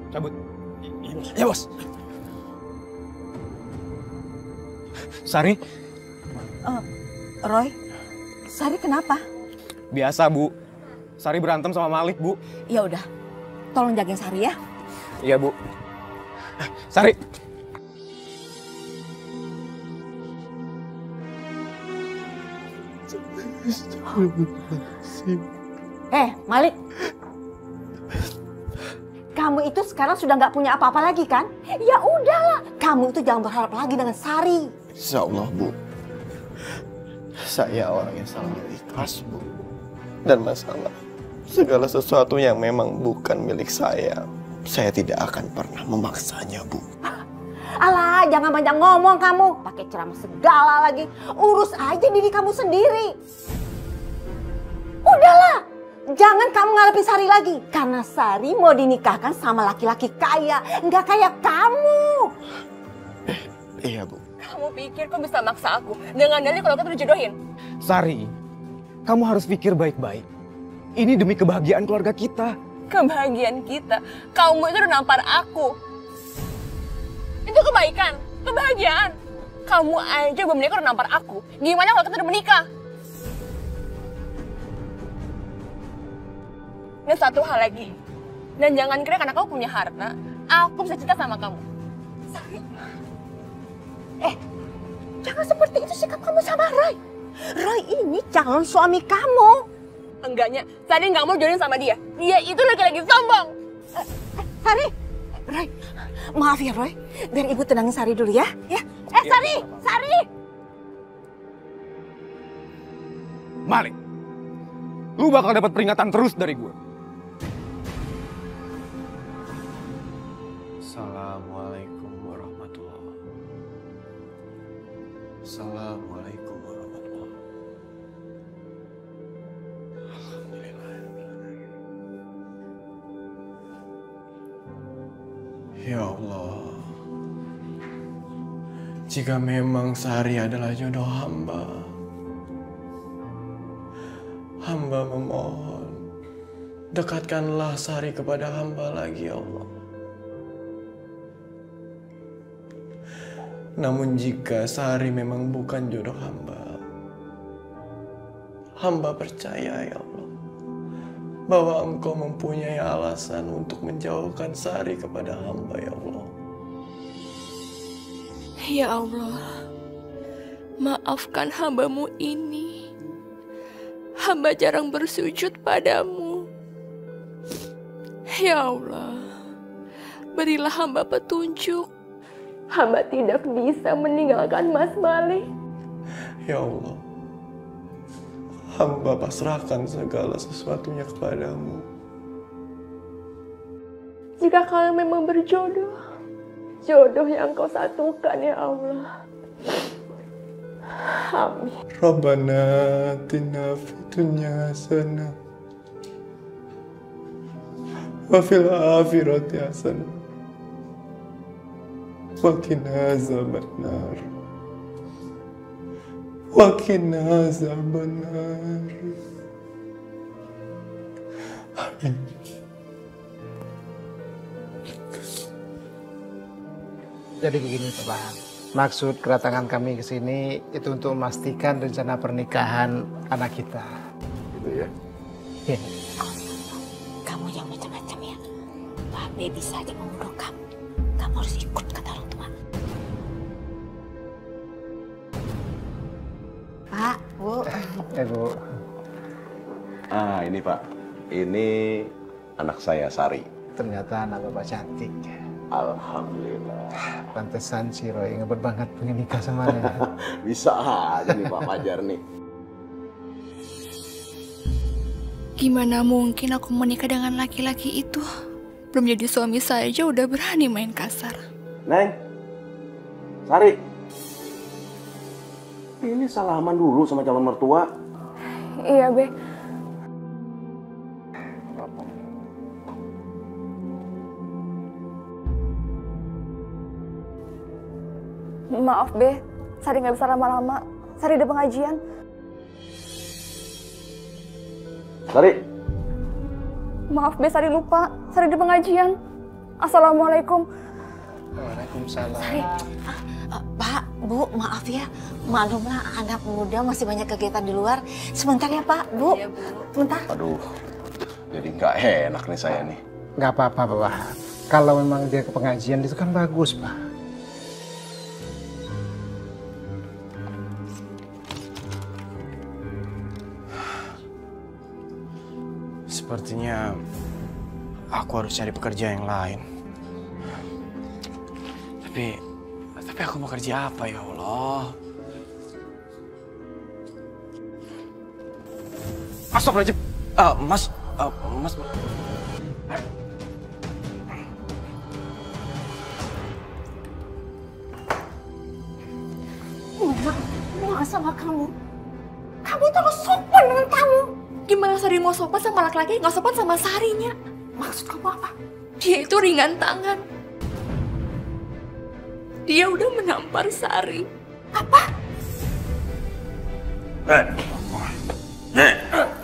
Cabut. Ya bos. Sari? Roy, Sari kenapa? Biasa Bu. Sari berantem sama Malik Bu. Ya udah, tolong jagain Sari ya. Iya Bu. Sari. Malik. Kamu itu sekarang sudah nggak punya apa-apa lagi kan? Ya udahlah, kamu itu jangan berharap lagi dengan Sari. Insya Allah Bu. Saya orang yang sangat ikhlas Bu. Dan masalah segala sesuatu yang memang bukan milik saya tidak akan pernah memaksanya Bu. Alah, jangan banyak ngomong kamu. Pakai ceramah segala lagi. Urus aja diri kamu sendiri. Udahlah, jangan kamu ngadepin Sari lagi. Karena Sari mau dinikahkan sama laki-laki kaya. Nggak kayak kamu. Iya Bu. Kamu pikir kok bisa maksa aku dengan dalih kalau kita dijodohin? Sari, kamu harus pikir baik-baik. Ini demi kebahagiaan keluarga kita. Kebahagiaan kita? Kamu itu udah nampar aku. Itu kebaikan, kebahagiaan. Kamu aja belum menikah udah nampar aku. Gimana kalau kita udah menikah? Dan satu hal lagi. Dan jangan kira karena kamu punya harta, aku bisa cinta sama kamu. Sari. Jangan seperti itu sikap kamu sama Roy. Roy ini calon suami kamu. Enggaknya, Sari nggak mau jodohin sama dia. Dia itu lagi-lagi sombong. Sari, Roy, maaf ya Roy. Biar ibu tenangin Sari dulu ya. Sari. Malik, lu bakal dapat peringatan terus dari gue. Assalamualaikum warahmatullahi wabarakatuh. Assalamualaikum warahmatullahi wabarakatuh. Alhamdulillah. Ya Allah, jika memang Sari adalah jodoh hamba, hamba memohon, dekatkanlah Sari kepada hamba lagi, ya Allah. Namun jika Sari memang bukan jodoh hamba, hamba percaya, ya Allah, bahwa Engkau mempunyai alasan untuk menjauhkan Sari kepada hamba, ya Allah. Ya Allah, maafkan hambamu ini. Hamba jarang bersujud padamu. Ya Allah, berilah hamba petunjuk. Hamba tidak bisa meninggalkan Mas Malik. Ya Allah, hamba pasrahkan segala sesuatunya kepadamu. Jika kalian memang berjodoh, jodoh yang Kau satukan, ya Allah. Amin. Rabbana atina fid dunya hasanah wa fil akhirati hasanah wa qina azabannar. Wa qina azabannar. Amin. Jadi begini Pak, maksud kedatangan kami ke sini itu untuk memastikan rencana pernikahan anak kita. Gitu ya? Iya. Kamu yang macam-macam ya. Pak B bisa aja membunuh kamu. Kamu harus ikut kata orang tua. Pak, Bu. Bu. Ah, ini Pak. Ini anak saya, Sari. Ternyata anak Bapak cantik. Alhamdulillah. Pantesan si Roy ngebet banget pengen nikah sama Nena. Bisa aja nih Pak Fajar nih. Gimana mungkin aku menikah dengan laki-laki itu? Belum jadi suami saja udah berani main kasar. Neng, Sari, ini salaman dulu sama calon mertua. Iya, Be. Maaf, Be. Sari nggak bisa lama-lama. Sari ada pengajian. Sari. Maaf, Be. Sari lupa. Sari ada pengajian. Assalamualaikum. Waalaikumsalam. Sari, Pak, Bu, maaf ya. Maklumlah anak muda masih banyak kegiatan di luar. Sebentar ya, Pak, Bu. Iya, Bu. Sebentar. Aduh, jadi nggak enak nih saya nih. Nggak apa-apa, Pak. Kalau memang dia ke pengajian itu kan bagus, Pak. Sepertinya aku harus cari pekerjaan yang lain. Tapi aku mau kerja apa, ya Allah? Astagfirullahaladzim. Mas. Mau sama kamu. Kamu itu harus sopan dengan kamu. Gimana Sari mau sopan sama laki-laki nggak sopan sama Sarinya? Maksud kamu apa? Dia itu ringan tangan. Dia udah menampar Sari. Apa?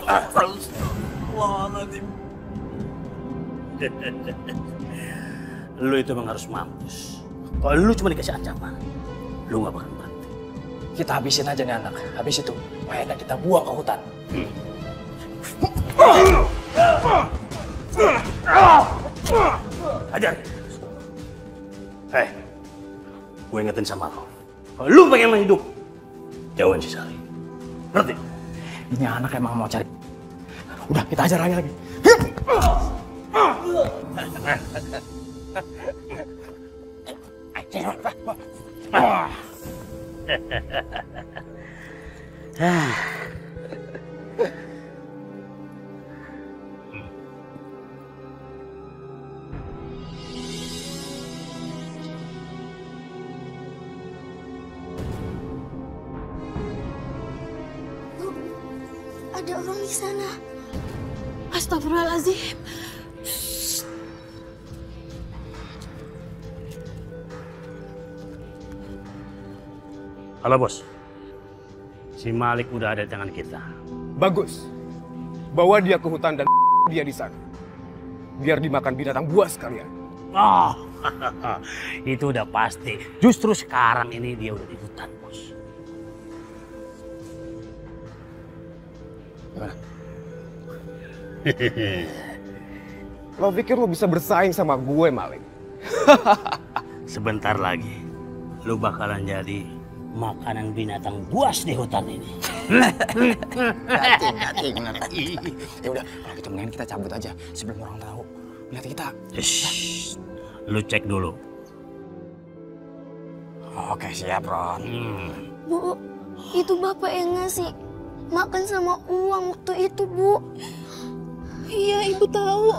Astagfirullahaladzim. Lu itu memang harus mampus. Kalau lu cuma dikasih ancaman, lu gak bakal berhenti. Kita habisin aja nih anak. Habis itu, mainnya kita buang ke hutan. Ajar. Hei, gue ingetin sama lo. Kalau lu pengen hidup, jauhin si Sari. Ngerti? Ini anak emang mau cari. Udah, kita ajar lagi. ada orang di sana. Astagfirullahaladzim. Halo bos, si Malik udah ada di tangan kita. Bagus. Bawa dia ke hutan dan dia di sana. Biar dimakan binatang buas sekalian. Oh, itu udah pasti. Justru sekarang ini dia udah di hutan, bos. Lo pikir lo bisa bersaing sama gue, Malik? Sebentar lagi, lo bakalan jadi makanan binatang buas di hutan ini. Nanti. Ya udah, kalau gitu mendingan kita cabut aja sebelum orang tahu. Lihat kita. Shh, lu cek dulu. Oke, siap, Ron. Bu, itu Bapak yang ngasih makan sama uang waktu itu, Bu. Iya, Ibu tahu.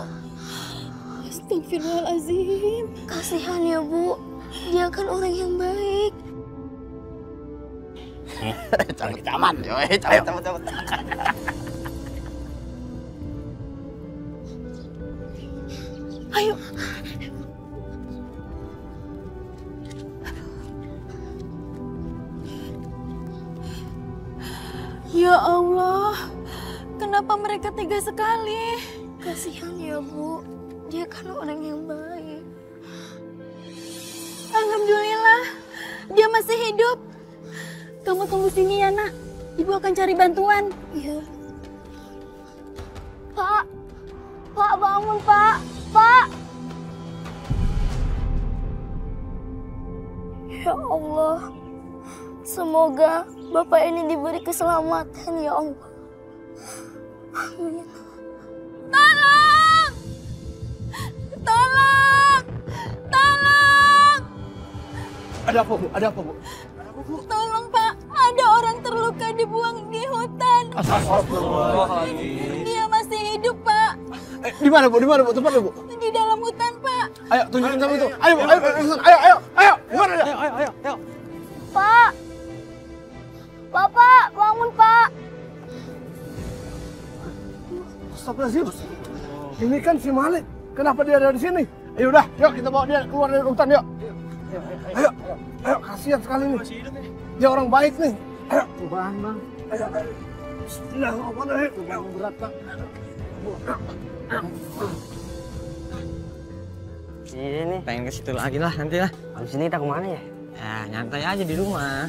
Astagfirullahaladzim. Kasihan ya, Bu. Dia kan orang yang baik. Cabut kita aman. Cabut. Ayo. Ya Allah, kenapa mereka tega sekali? Kasihan ya, Bu. Dia kan orang yang baik. Alhamdulillah, dia masih hidup. Kamu tunggu sini ya, Nak. Ibu akan cari bantuan. Iya. Pak, bangun, Pak. Pak. Ya Allah, semoga Bapak ini diberi keselamatan ya Allah. Amin. Tolong! Tolong! Tolong! Ada apa, Bu? Ada apa, Bu? Tolong, Pak. Ada orang terluka dibuang di hutan. Astagfirullahaladzim. Dia masih hidup, Pak. Di mana, Bu? Di mana, Bu? Tempatnya, Bu? Di dalam hutan, Pak. Ayo, tunjukin sama itu. Ayo, ayo. Gimana ya? Ayo. Pak. Bapak, bangun, Pak. Astagfirullahaladzim. Ini kan si Malik. Kenapa dia ada di sini? Ayo udah, yuk kita bawa dia keluar dari hutan, yuk. Ayo, kasihan sekali nih. Dia orang baik nih. Ayo, cobaan, Bang. Ayo. Bismillahirrahmanirrahim. Cobaan berat, Bang. Iya nih, pengen ke situ lagi lah nanti lah. Habis ini kita kemana ya? Ya nyantai aja di rumah.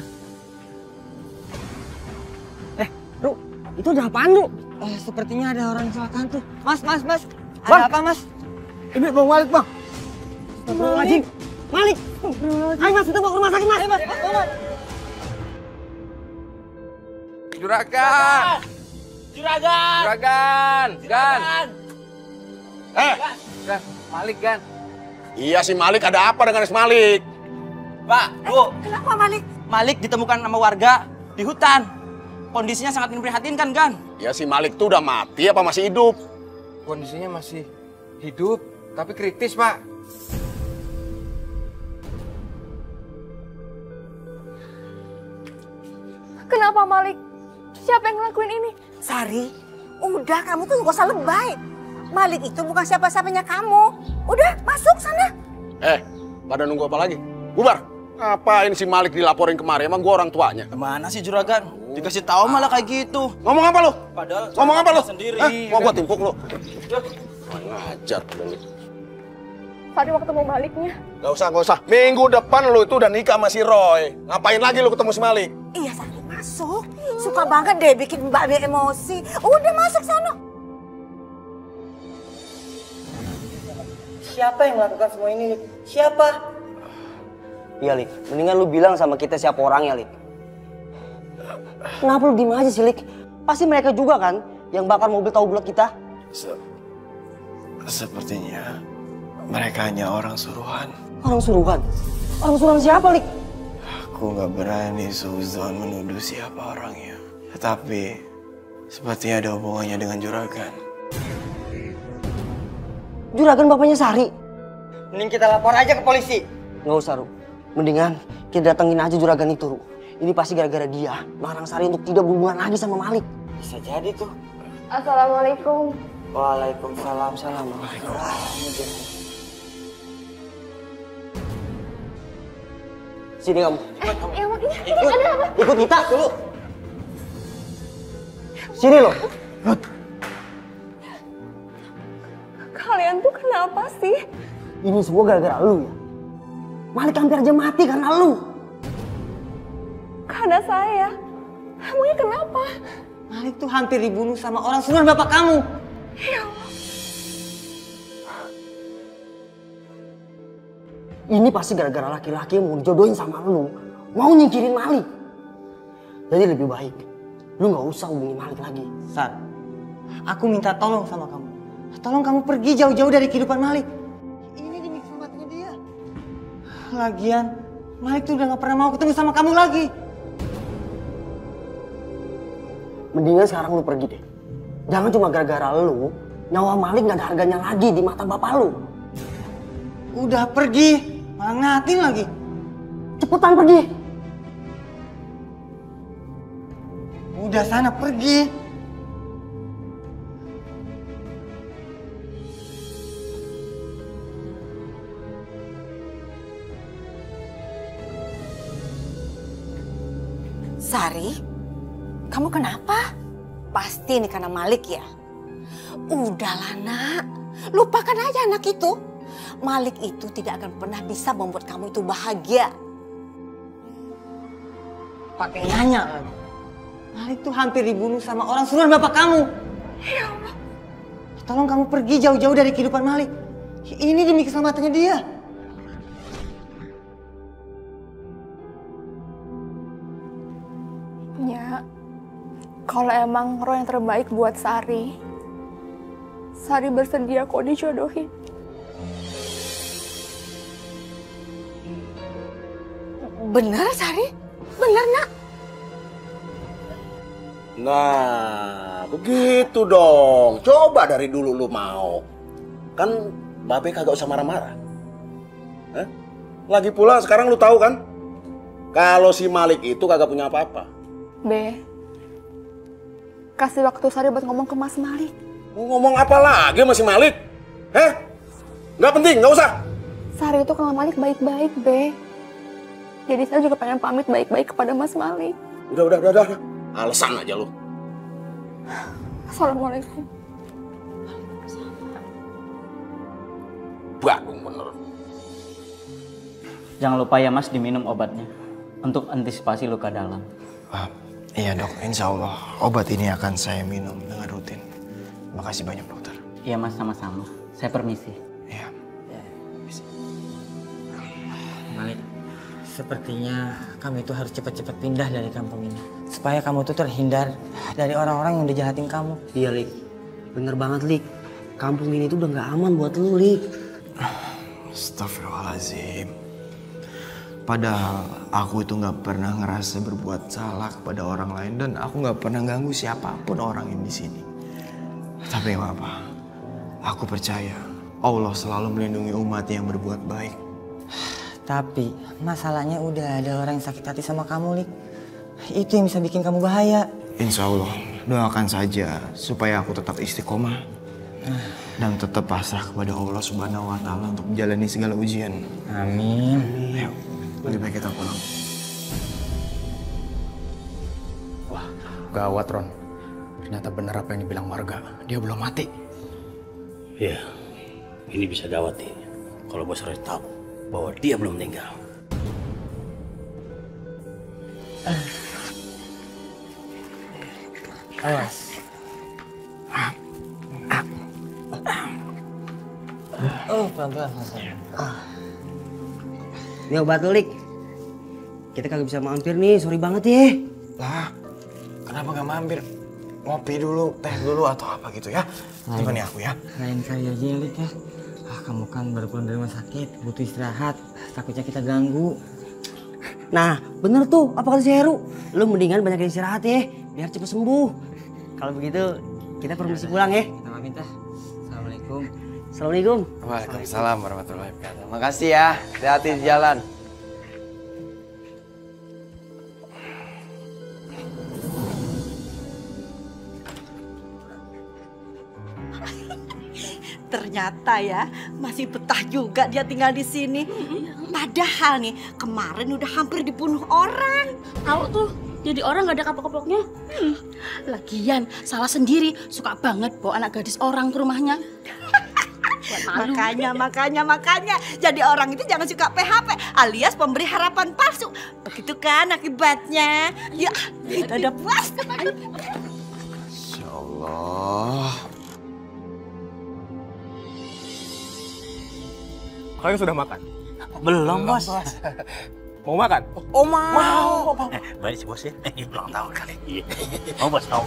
Ru, itu udah apaan, Ru? Sepertinya ada orang kecelakaan tuh. Mas. Ada apa, Mas? Ini Bang Malik, Bang. Astagfirullahaladzim. Malik. Ayo, Mas, kita mau ke rumah sakit, Mas. Ayo, Mas. Juragan. Gan. Gan, Malik, Gan. Iya si Malik, ada apa dengan si Malik? Pak, Bu. Kenapa Malik? Malik ditemukan sama warga di hutan. Kondisinya sangat memprihatinkan, Gan. Ya si Malik tuh udah mati apa masih hidup? Kondisinya masih hidup, tapi kritis, Pak. Kenapa, Malik? Siapa yang ngelakuin ini? Sari, udah kamu tuh gak usah lebay. Malik itu bukan siapa-siapanya kamu. Udah, masuk sana. Pada nunggu apa lagi? Bubar! Ngapain si Malik dilaporin kemarin? Emang gua orang tuanya? Mana sih Juragan? Dikasih tahu malah kayak gitu. Ngomong apa lu? Padahal ngomong apa lu? Sendiri. Mau gua timpuk lu? Ngajar lu. Tadi waktu mau baliknya. Gak usah. Minggu depan lu itu udah nikah sama si Roy. Ngapain lagi lu ketemu si Malik? Iya, Sari, masuk. Suka banget deh bikin Mbak Be emosi. Udah masuk sana. Siapa yang melakukan semua ini, Lik? Siapa? Iya, Lik. Mendingan lu bilang sama kita siapa orangnya, Lik. Kenapa lu diem aja sih, Lik? Pasti mereka juga kan yang bakar mobil tahu bulat kita. Sepertinya mereka hanya orang suruhan. Orang suruhan? Orang suruhan siapa, Lik? Aku nggak berani suzon menuduh siapa orangnya. Tetapi sepertinya ada hubungannya dengan Juragan. Juragan bapaknya Sari? Mending kita lapor aja ke polisi. Nggak usah, Ru. Mendingan kita datengin aja Juragan itu, Ru. Ini pasti gara-gara dia melarang Sari untuk tidak berhubungan lagi sama Malik. Bisa jadi tuh. Assalamualaikum. Waalaikumsalam. Sini kamu. Ada apa? Ikut kita dulu. Sini loh. Kalian tuh kenapa sih? Ini semua gara-gara lu ya. Malik hampir aja mati karena lu. Karena saya. Emangnya kenapa? Malik tuh hampir dibunuh sama orang suruhan bapak kamu. Ya Allah. Ini pasti gara-gara laki-laki yang mau dijodohin sama lu. Mau nyingkirin Malik. Jadi lebih baik lu gak usah hubungi Malik lagi. Sar, aku minta tolong sama kamu. Tolong kamu pergi jauh-jauh dari kehidupan Malik. Ini demi keselamatannya dia. Lagian, Malik tuh udah gak pernah mau ketemu sama kamu lagi. Mendingan sekarang lu pergi deh. Jangan cuma gara-gara lu, nyawa Malik gak ada harganya lagi di mata bapak lu. Udah pergi, malah ngatin lagi. Cepetan pergi. Udah sana pergi. Sari, kamu kenapa? Pasti ini karena Malik ya? Udahlah nak, lupakan aja anak itu. Malik itu tidak akan pernah bisa membuat kamu itu bahagia. Pakai nanya lagi. Malik tuh hampir dibunuh sama orang suruhan bapak kamu. Ya Allah. Tolong kamu pergi jauh-jauh dari kehidupan Malik. Ini demi keselamatannya dia. Ya, kalau emang roh yang terbaik buat Sari, Sari bersedia kok dijodohin. Bener Sari? Bener nak? Nah, begitu dong. Coba dari dulu lu mau. Kan Babe kagak usah marah-marah. Lagi pula sekarang lu tahu kan? Kalau si Malik itu kagak punya apa-apa. Be, kasih waktu Sari buat ngomong ke Mas Malik. Mau ngomong apa lagi sama si Malik? Nggak penting, nggak usah. Sari itu kenal Malik baik-baik, Be. Jadi saya juga pengen pamit baik-baik kepada Mas Malik. Udah. Alasan aja lu. Assalamualaikum. Bagong bener. Jangan lupa ya Mas diminum obatnya untuk antisipasi luka dalam. Iya dok, insya Allah obat ini akan saya minum dengan rutin. Makasih banyak dokter. Iya Mas, sama-sama. Saya permisi. Iya. Malik, sepertinya kamu itu harus cepat-cepat pindah dari kampung ini. Supaya kamu tuh terhindar dari orang-orang yang udah jahatin kamu. Iya, Lik. Bener banget, Lik. Kampung ini tuh udah gak aman buat lu, Lik. Astagfirullahaladzim. Padahal aku itu gak pernah ngerasa berbuat salah kepada orang lain. Dan aku gak pernah ganggu siapapun orang yang di sini. Tapi gak apa. Aku percaya Allah selalu melindungi umat yang berbuat baik. Tapi masalahnya udah ada orang yang sakit hati sama kamu, Lik. Itu yang bisa bikin kamu bahaya. Insya Allah, doakan saja supaya aku tetap istiqomah. Dan tetap pasrah kepada Allah Subhanahu wa Ta'ala untuk menjalani segala ujian. Amin. Ayo, lebih baik kita pulang. Wah, gawat Ron. Ternyata benar apa yang dibilang warga. Dia belum mati. Iya, ini bisa gawat nih. Kalau bos harus tahu bahwa dia belum meninggal. Awas. Oh, pelan-pelan. Ini obat lu, Lik. Kita kagak bisa mampir nih, sorry banget ya. Lah, kenapa gak mampir? Ngopi dulu, teh dulu atau apa gitu ya? Temani aku ya. Lain kali aja ya, Lik ya. Kamu kan baru pulang dari rumah sakit, butuh istirahat. Takutnya kita ganggu. Nah, bener tuh apa kata si Heru. Lu mendingan banyak istirahat ya, biar cepet sembuh. Kalau begitu, kita permisi pulang ya. Kita pamit dah. Assalamualaikum. Assalamualaikum. Waalaikumsalam warahmatullahi wabarakatuh. Makasih ya, hati-hati di jalan. Ternyata ya masih betah juga dia tinggal di sini. Padahal nih kemarin udah hampir dibunuh orang. Tahu tuh, jadi orang gak ada kapok-kapoknya. Lagian salah sendiri, suka banget bawa anak gadis orang ke rumahnya. Makanya. Jadi orang itu jangan suka PHP alias pemberi harapan palsu. Begitu kan akibatnya. Ya, udah puas. Ya Allah. Kalian sudah makan? Belum, Bos. Mau makan? Oh, mau. Baik sih, Bos ya. Ulang tahun kali. Mau, Bos, mau.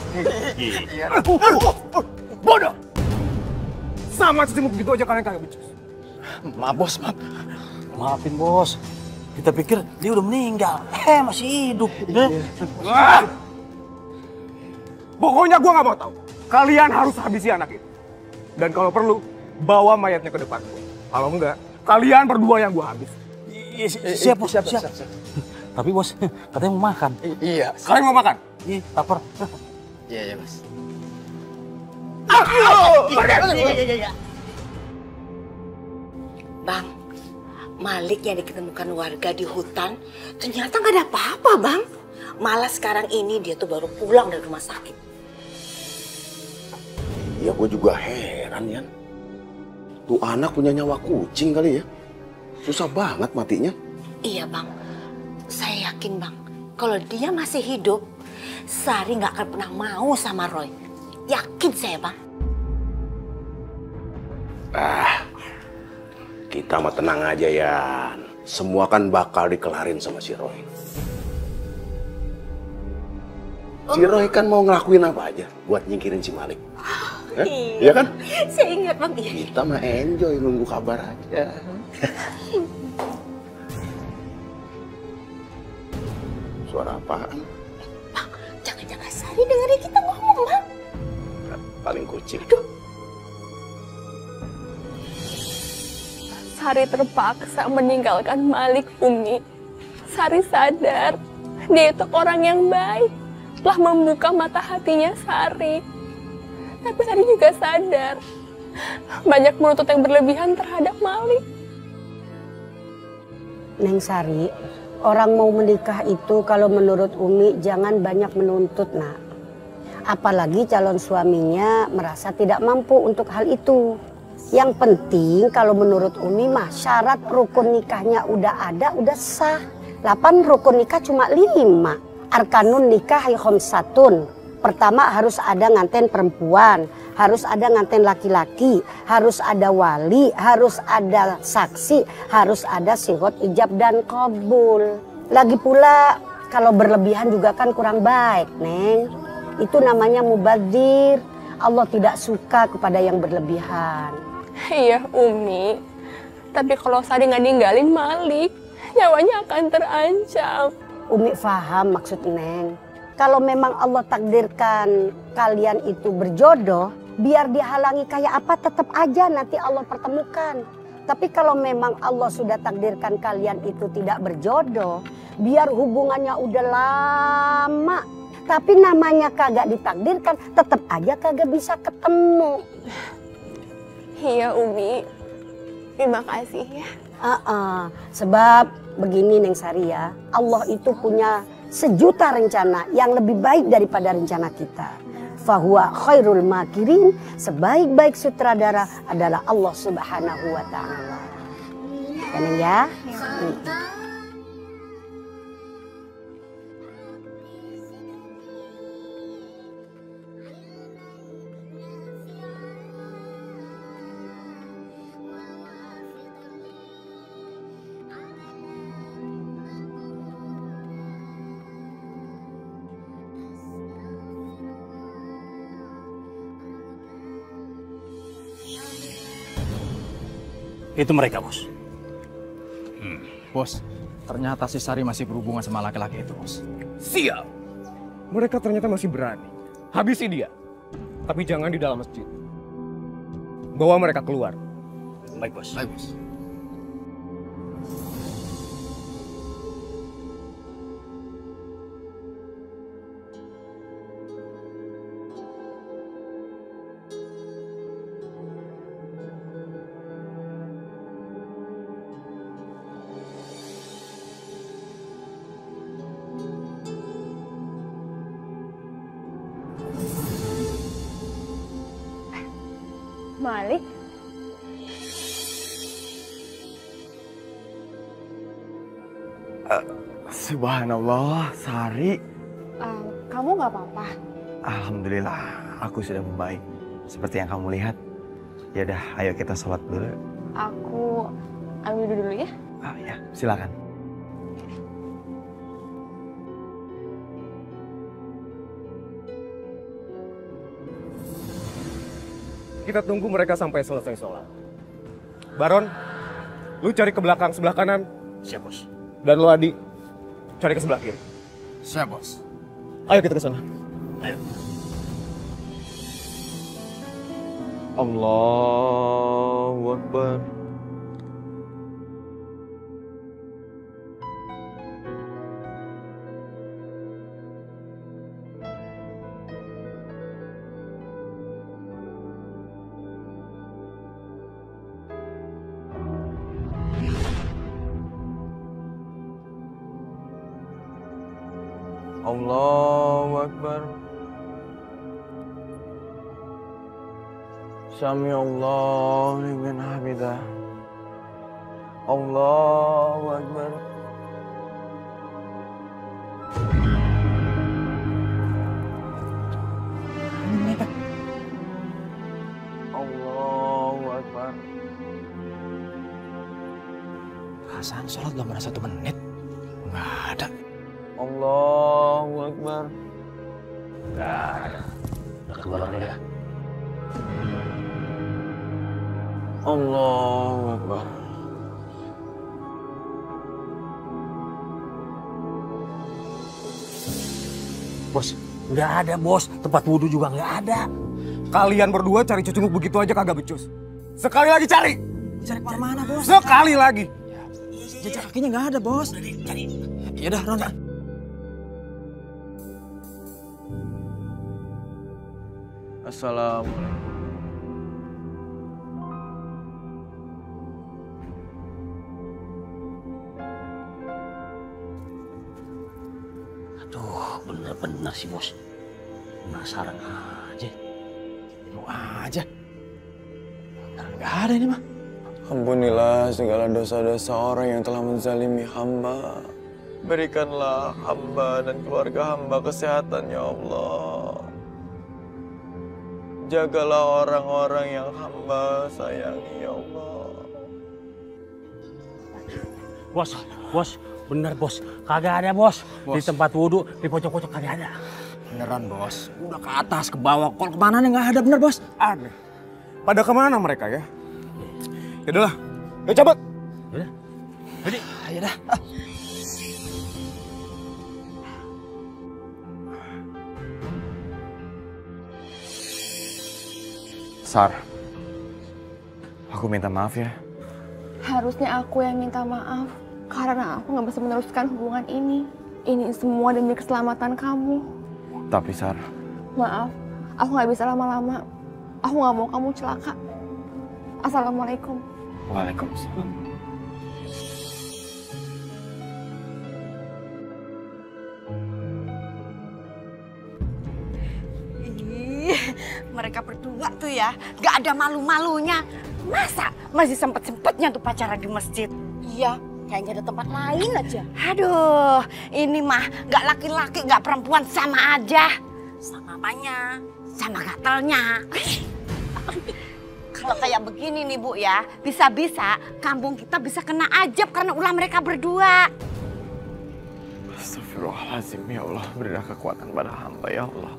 Iya. Bodoh! Sama cicing begitu aja kalian kagak becus. Maaf, Bos, maaf. Maafin, Bos. Kita pikir dia udah meninggal. Masih hidup. Pokoknya gua nggak mau tahu. Kalian harus habisi anak itu. Dan kalau perlu, bawa mayatnya ke depan. Kalau enggak, kalian berdua yang gua habis. Siap, Bos. Siap. Tapi, Bos, katanya mau makan. Iya. Kalian mau makan? Iya, lapar. Iya, Bos. Bang, Malik yang diketemukan warga di hutan ternyata nggak ada apa-apa, Bang. Malah sekarang ini dia tuh baru pulang dari rumah sakit. Ya gue juga heran ya. Tuh anak punya nyawa kucing kali ya. Susah banget matinya. Iya, Bang. Saya yakin, Bang, kalau dia masih hidup, Sari nggak akan pernah mau sama Roy. Yakin saya, Bang. Kita mah tenang aja ya. Semua kan bakal dikelarin sama si Roy. Si Roy kan mau ngelakuin apa aja buat nyingkirin si Malik. Iya kan? Saya ingat, Bang. Kita mah enjoy nunggu kabar aja. Suara apaan? Bang, jangan-jangan Sari dengerin kita ngomong, Bang. Paling kucing. Sari terpaksa meninggalkan Malik, Umi. Sari sadar dia itu orang yang baik, telah membuka mata hatinya Sari. Tapi Sari juga sadar banyak menuntut yang berlebihan terhadap Malik. Neng Sari, orang mau menikah itu kalau menurut Umi jangan banyak menuntut, nak. Apalagi calon suaminya merasa tidak mampu untuk hal itu. Yang penting kalau menurut Umi mah syarat rukun nikahnya udah ada, udah sah. 8 rukun nikah cuma 5. Arkanun nikah khamsatun. Pertama harus ada nganten perempuan, harus ada nganten laki-laki, harus ada wali, harus ada saksi, harus ada sighot ijab dan qabul. Lagi pula kalau berlebihan juga kan kurang baik, Neng. Itu namanya mubadzir. Allah tidak suka kepada yang berlebihan. Iya, Umi. Tapi kalau Sari nggak ninggalin Malik, nyawanya akan terancam. Umi paham maksud Neng. Kalau memang Allah takdirkan kalian itu berjodoh, biar dihalangi kayak apa tetap aja nanti Allah pertemukan. Tapi kalau memang Allah sudah takdirkan kalian itu tidak berjodoh, biar hubungannya udah lama, tapi namanya kagak ditakdirkan, tetap aja kagak bisa ketemu. Iya, Umi. Terima kasih ya. Sebab begini Neng Sari ya, Allah itu punya sejuta rencana yang lebih baik daripada rencana kita. Fahuwa khairul makirin, sebaik-baik sutradara adalah Allah Subhanahu wa Ta'ala. Ya, Neng ya. Itu mereka, Bos. Bos, ternyata si Sari masih berhubungan sama laki-laki itu, Bos. Siap. Mereka ternyata masih berani. Habisi dia. Tapi jangan di dalam masjid. Bawa mereka keluar. Baik, Bos. Baik, Bos. Malik? Subhanallah, Sari. Kamu nggak apa-apa? Alhamdulillah, aku sudah membaik. Seperti yang kamu lihat. Ya udah, ayo kita sholat dulu. Aku ambil dulu ya. Ah ya, silakan. Kita tunggu mereka sampai selesai sholat. Baron, lu cari ke belakang sebelah kanan. Siap, Bos. Dan lu Adi, cari ke sebelah kiri. Siap, Bos. Ayo kita ke sana. Ayo. Allahu Akbar. Allahu Akbar. Sami Allah liman hamidah. Allahu Akbar. Allahu Akbar. Hasan sholat belum ada 1 menit. Nggak ada. Allahu Akbar. Udah keluar ya. Allahu Akbar. Bos, nggak ada, Bos. Tempat wudhu juga nggak ada. Kalian berdua cari cucunguk begitu aja kagak becus. Sekali lagi cari. Cari kemana, Bos? Sekali lagi. Jejak kakinya nggak ada, Bos. Cari. Ya udah, Ron. Assalamualaikum. Aduh, bener-bener sih, Bos. Penasaran aja. Lu aja. Nggak ada ini mah. Ampunilah segala dosa-dosa orang yang telah menzalimi hamba. Berikanlah hamba dan keluarga hamba kesehatan, ya Allah. Jagalah orang-orang yang hamba sayangi, ya Allah. Bos, bener, Bos. Kagak ada, Bos. Di tempat wudhu, di pojok-pojok kagak ada. Beneran, Bos. Udah ke atas, ke bawah. Kalau kemana nih nggak ada, bener, Bos. Aneh. Pada kemana mereka ya? Yaudahlah, ayo cabut. Yaudah. Jadi, ayo dah. Sar, aku minta maaf ya. Harusnya aku yang minta maaf karena aku nggak bisa meneruskan hubungan ini. Ini semua demi keselamatan kamu. Tapi Sar, Maaf, aku nggak bisa lama-lama. Aku nggak mau kamu celaka. Assalamualaikum. Waalaikumsalam. Ih, mereka berdua tuh ya, gak ada malu-malunya. Masa masih sempet-sempetnya tuh pacaran di masjid? Iya, kayak gak ada tempat lain aja. Aduh, ini mah gak laki-laki, gak perempuan, sama aja. Sama apanya? Sama gatalnya. Kalau kayak begini nih Bu ya, bisa-bisa kampung kita bisa kena ajab karena ulah mereka berdua. Astagfirullahaladzim, ya Allah. Berilah kekuatan pada hamba, ya Allah.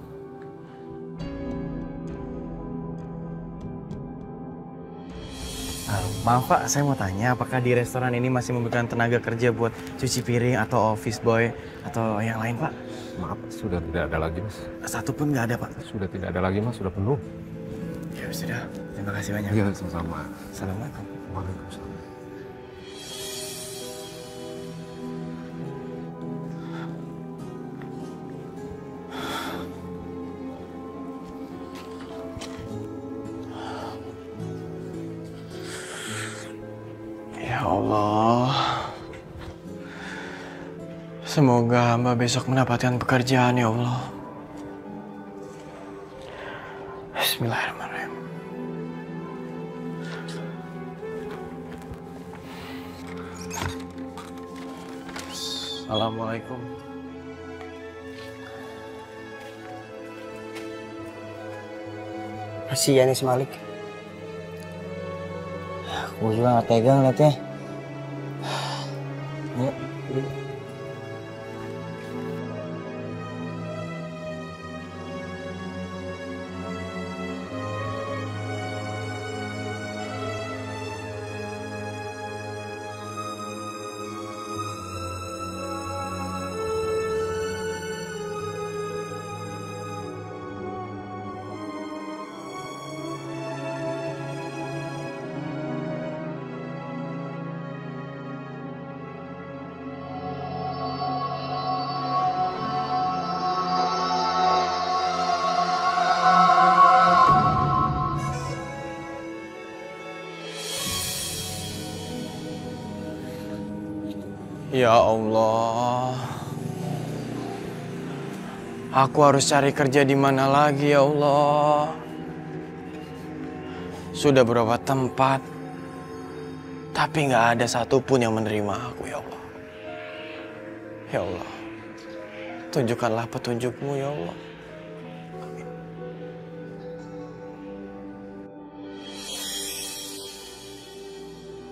Maaf Pak, saya mau tanya apakah di restoran ini masih membutuhkan tenaga kerja buat cuci piring atau office boy atau yang lain Pak? Maaf, sudah tidak ada lagi Mas. Satu pun nggak ada Pak? Sudah tidak ada lagi Mas, sudah penuh. Ya sudah, terima kasih banyak. Iya, sama-sama. Assalamualaikum. Waalaikumsalam. Ya Allah, semoga hamba besok mendapatkan pekerjaan, ya Allah. Bismillahirrahmanirrahim. Assalamualaikum. Kasihan nih si Malik. Gue juga gak tega ngeliatnya. Ayo. Ya Allah, aku harus cari kerja di mana lagi ya Allah. Sudah beberapa tempat, tapi nggak ada satupun yang menerima aku ya Allah. Ya Allah, tunjukkanlah petunjuk-Mu ya Allah. Amin.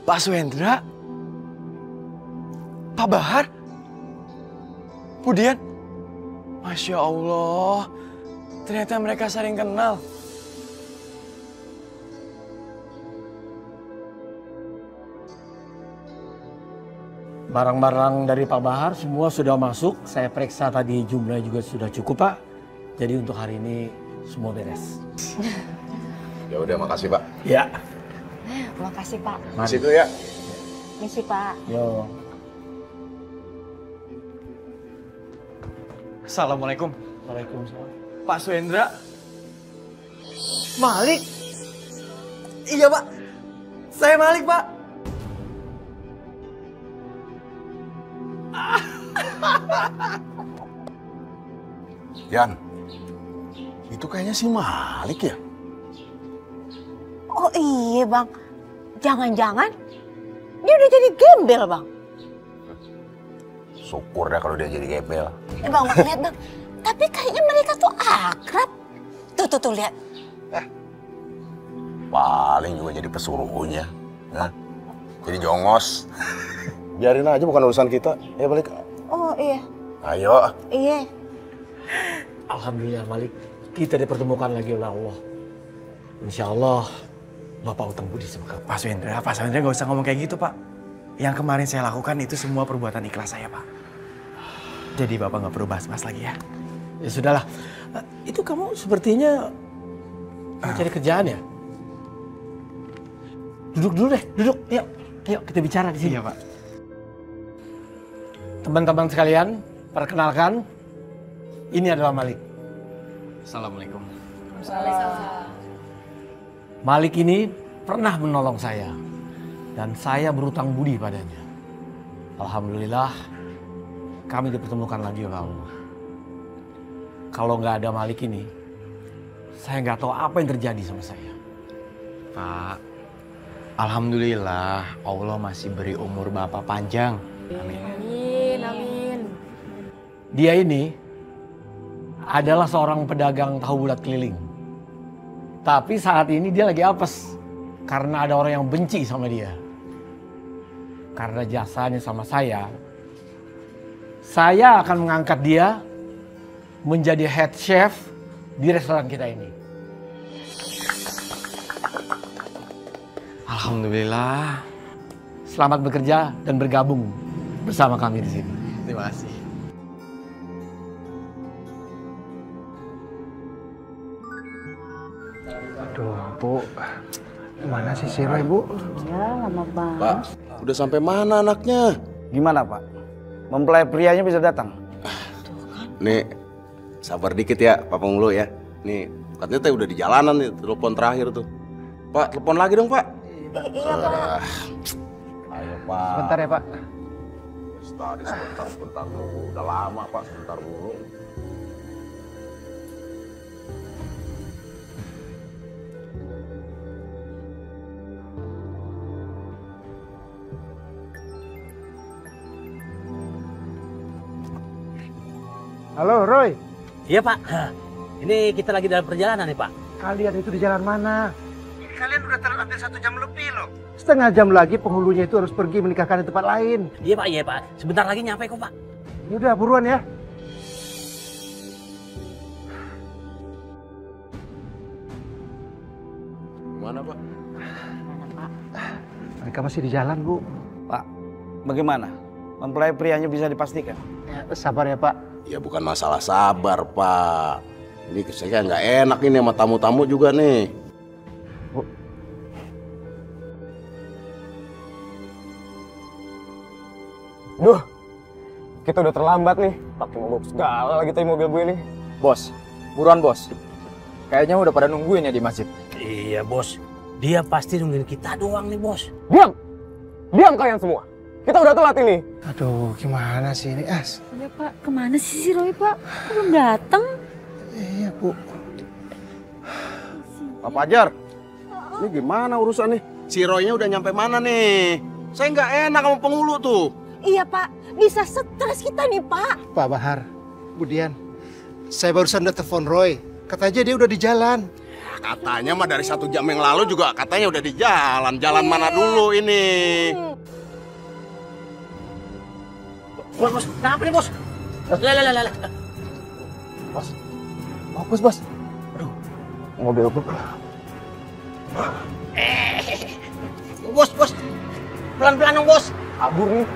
Pak Suhendra? Pak Bahar? Bu Dian? Masya Allah, ternyata mereka saling kenal. Barang-barang dari Pak Bahar semua sudah masuk. Saya periksa tadi jumlahnya juga sudah cukup, Pak. Jadi untuk hari ini semua beres. Ya udah, makasih Pak. Ya. Makasih Pak. Di situ ya. Misi Pak. Yo. Assalamualaikum. Waalaikumsalam. Pak Suhendra? Malik? Iya Pak, saya Malik Pak. Yan, itu kayaknya si Malik ya? Oh iya Bang, jangan-jangan dia udah jadi gembel Bang. Syukur dah kalau dia jadi gembel. Bang, lihat Bang, tapi kayaknya mereka tuh akrab. Tuh lihat. Paling juga jadi pesuruhnya. Hah? Jadi jongos. Biarin aja, bukan urusan kita. Ya balik. Oh iya. Ayo. Iya. Alhamdulillah Malik, kita dipertemukan lagi oleh Allah. Insya Allah Bapak utang budi sama kamu. Pak Suhendra nggak usah ngomong kayak gitu Pak. Yang kemarin saya lakukan itu semua perbuatan ikhlas saya Pak. Jadi Bapak nggak perlu bahas-bahas lagi ya. Ya sudahlah, itu kamu sepertinya mau cari kerjaan ya? Duduk dulu deh, duduk. Yuk kita bicara di sini. Iya Pak. Teman-teman sekalian, perkenalkan, ini adalah Malik. Assalamualaikum. Malik ini pernah menolong saya dan saya berutang budi padanya. Alhamdulillah, kami dipertemukan lagi oleh Allah. Kalau nggak ada Malik ini, saya nggak tahu apa yang terjadi sama saya. Pak, alhamdulillah Allah masih beri umur Bapak panjang. Amin. Amin. Dia ini adalah seorang pedagang tahu bulat keliling. Tapi saat ini dia lagi apes karena ada orang yang benci sama dia. Karena jasanya sama saya akan mengangkat dia menjadi head chef di restoran kita ini. Alhamdulillah. Selamat bekerja dan bergabung bersama kami di sini. Terima kasih. Aduh, Bu. Mana sih si Roy, Bu? Ya, lama banget. Pak, udah sampai mana anaknya? Gimana, Pak? Mempelai prianya bisa datang? Nih, sabar dikit ya, Pak Pengulu ya. Nih, katanya teh udah di jalanan nih, telepon terakhir tuh. Pak, telepon lagi dong, Pak. Iya, Pak. Ayo, Pak. Sebentar ya, Pak. Tadi sebentar dulu. Udah lama, Pak. Sebentar dulu. Halo, Roy. Iya, Pak. Ini kita lagi dalam perjalanan nih, Pak. Kalian itu di jalan mana? Kalian udah terlambat 1 jam lebih loh. Setengah jam lagi penghulunya itu harus pergi menikahkan di tempat lain. Iya, Pak. Iya, Pak. Sebentar lagi nyampe kok, Pak. Udah, buruan ya. Mana, Pak? Mereka masih di jalan, Bu. Pak, bagaimana? Mempelai prianya bisa dipastikan? Sabar ya, Pak. Ya bukan masalah sabar, Pak. Ini saya nggak enak ini sama tamu-tamu juga nih. Bu. Duh, kita udah terlambat nih. Pakai mogok segala lagi tadi mobil gue nih. Bos, buruan bos. Kayaknya udah pada nungguin ya di masjid. Iya, Bos. Dia pasti nungguin kita doang nih, Bos. Diam! Diam kalian semua. Kita udah telat ini. Aduh, gimana sih ini, As? Iya, Pak. Kemana sih si Roy, Pak? Belum datang. Iya, Bu. Pak Fajar, ini gimana urusan nih? Si Roy-nya udah nyampe mana nih? Saya nggak enak sama penghulu tuh. Iya, Pak. Bisa stres kita nih, Pak. Pak Bahar, Bu Dian, saya barusan udah telepon Roy. Katanya dia udah di jalan. Katanya mah dari 1 jam yang lalu juga katanya udah di jalan. Jalan mana dulu ini? Bos, kenapa nih, Bos? Lah. Bos. Bos, bos. Aduh, mobil gue. Bos. Pelan-pelan dong, Bos. Kabur nih.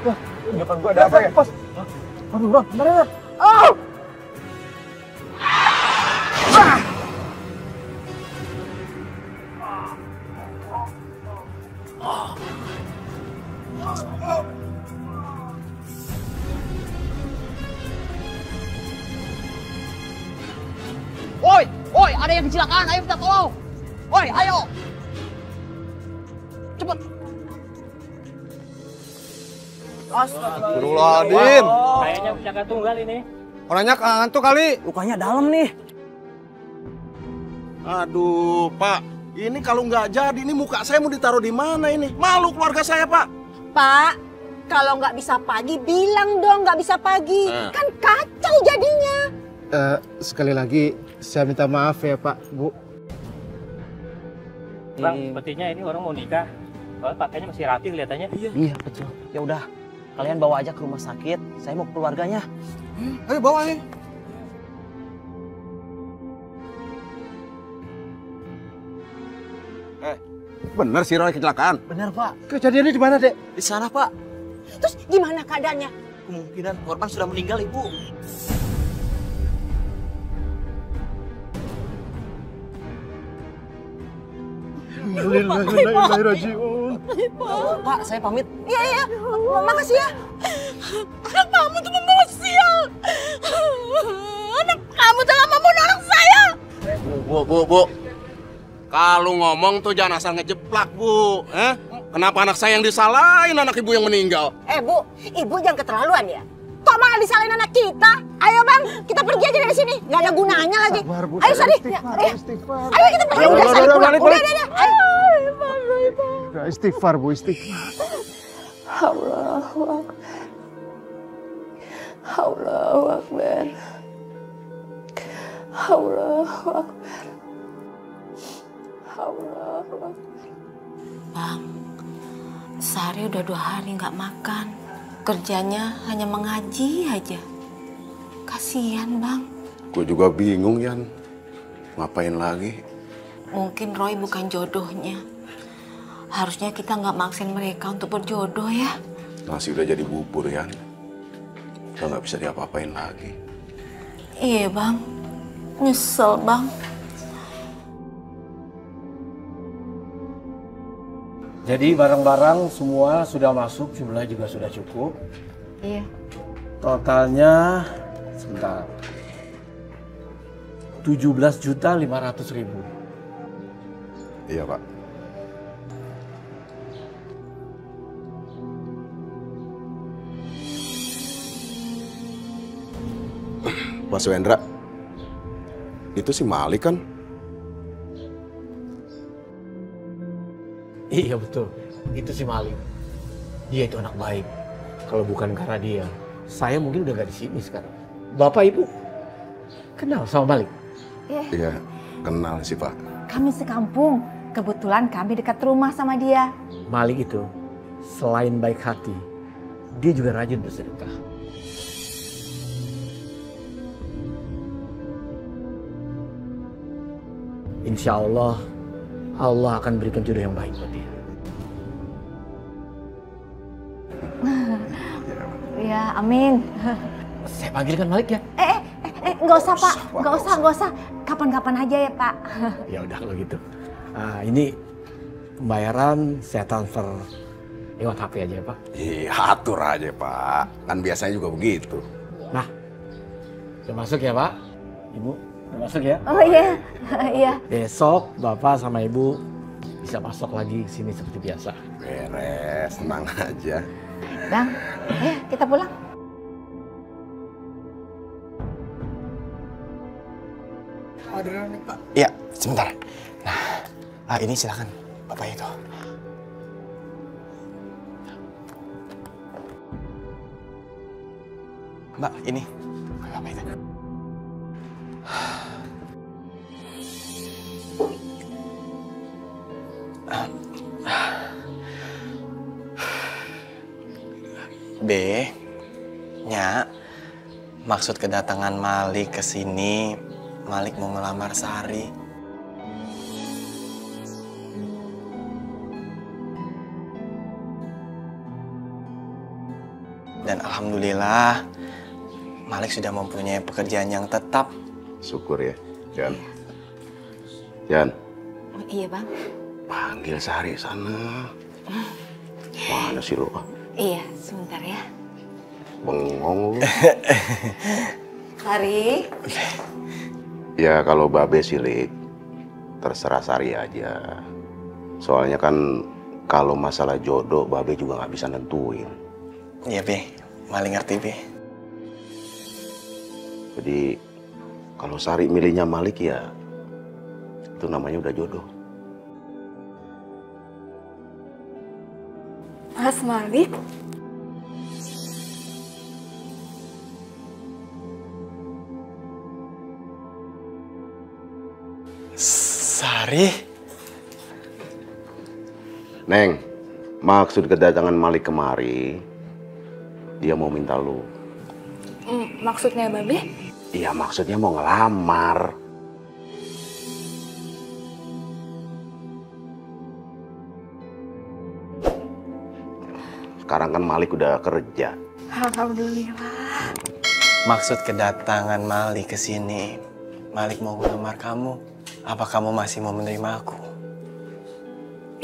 Wah, depan gue ada apa ya? Bos. Aduh, bang, bener. Oh! Woi, ada yang kecelakaan, ayo minta tolong. Woi, ayo. Cepet. Astagfirullahaladzim. Kayaknya jaga tunggal ini. Orangnya ngantuk kali. Lukanya dalam nih. Aduh, Pak. Ini kalau nggak jadi, ini muka saya mau ditaruh di mana ini? Malu keluarga saya, Pak. Pak, kalau nggak bisa pagi, bilang dong nggak bisa pagi. Kan kacau jadinya. Sekali lagi, saya minta maaf ya, Pak, Bu. Bang, sepertinya ini orang mau nikah. Soalnya pakainya masih rapi kelihatannya. Iya, betul. Ya udah, kalian bawa aja ke rumah sakit. Saya mau ke keluarganya. Ayo bawa nih. Bener si Roy kecelakaan? Bener, Pak. Kejadiannya di mana, Dek? Di sana, Pak. Terus gimana keadaannya? Kemungkinan korban sudah meninggal, Ibu. Innalillahi. Pak, saya pamit. Iya. Makasih ya. Anak kamu tuh membawa sial. Anak kamu telah membunuh anak saya. Bu. Kalau ngomong tuh jangan asal ngejeplak, Bu. Kenapa anak saya yang disalahin, anak ibu yang meninggal? Bu, ibu jangan keterlaluan ya. Kok malah disalahin anak kita? Ayo bang, kita pergi aja dari sini. Gak ada gunanya lagi. Sabar, Bu. Ayo Sari. Ayo kita pergi. Udah Sari pulang. Udah. Ayo. Udah istighfar, Bu, istighfar. Allahu Akbar. Allahu Akbar. Allahu Akbar. Allahu Akbar. Bang, Sari udah 2 hari nggak makan. Kerjanya hanya mengaji aja. Kasihan, Bang. Gue juga bingung, Yan. Ngapain lagi? Mungkin Roy bukan jodohnya. Harusnya kita nggak maksain mereka untuk berjodoh ya. Nasi udah jadi bubur, Yan. Udah nggak bisa diapa-apain lagi. Iya, Bang. Nyesel, Bang. Jadi barang-barang semua sudah masuk, jumlahnya juga sudah cukup. Iya. Totalnya, sebentar, 17.500.000. Iya, Pak. Mas Wendra, itu si Malik kan? Iya betul, itu si Malik. Dia itu anak baik. Kalau bukan karena dia, saya mungkin udah gak di sini sekarang. Bapak Ibu kenal sama Malik? Iya, kenal sih Pak. Kami sekampung. Kebetulan kami dekat rumah sama dia. Malik itu selain baik hati, dia juga rajin bersedekah. Insya Allah, Allah akan berikan jodoh yang baik buat dia. Ya, amin. Saya panggilkan Malik ya? Nggak usah Pak, nggak usah. Kapan-kapan aja ya Pak. Ya udah kalau gitu. Ini pembayaran saya transfer lewat HP aja ya Pak. Iya, atur aja Pak. Kan biasanya juga begitu. Nah, udah masuk ya Pak? Ibu, udah masuk ya? Oh iya, iya. Besok Bapak sama Ibu bisa masuk lagi ke sini seperti biasa. Beres, tenang aja. Bang, ayo kita pulang. Orderan nih Pak. Iya, sebentar. Nah, ini silakan Bapak itu. Mbak, ini Bapak itu. B, Nya, maksud kedatangan Malik ke sini, Malik mau ngelamar Sari. Dan alhamdulillah, Malik sudah mempunyai pekerjaan yang tetap. Syukur ya, Jan. Jan. Iya Bang. Panggil Sari sana. Mana sih lo? Iya, sebentar ya. Bengong lu. Sari. Ya kalau Babe sih, Lik, terserah Sari aja. Soalnya kan kalau masalah jodoh, Babe juga nggak bisa nentuin. Iya, Be. Malik ngerti, Be. Jadi kalau Sari milihnya Malik ya, itu namanya udah jodoh. Mas Malik? Sari? Neng, maksud kedatangan Malik kemari, dia mau minta lu. Maksudnya Babe? Iya, maksudnya mau ngelamar. Sekarang kan Malik udah kerja. Alhamdulillah. Maksud kedatangan Malik ke sini, Malik mau ngelamar kamu. Apa kamu masih mau menerima aku?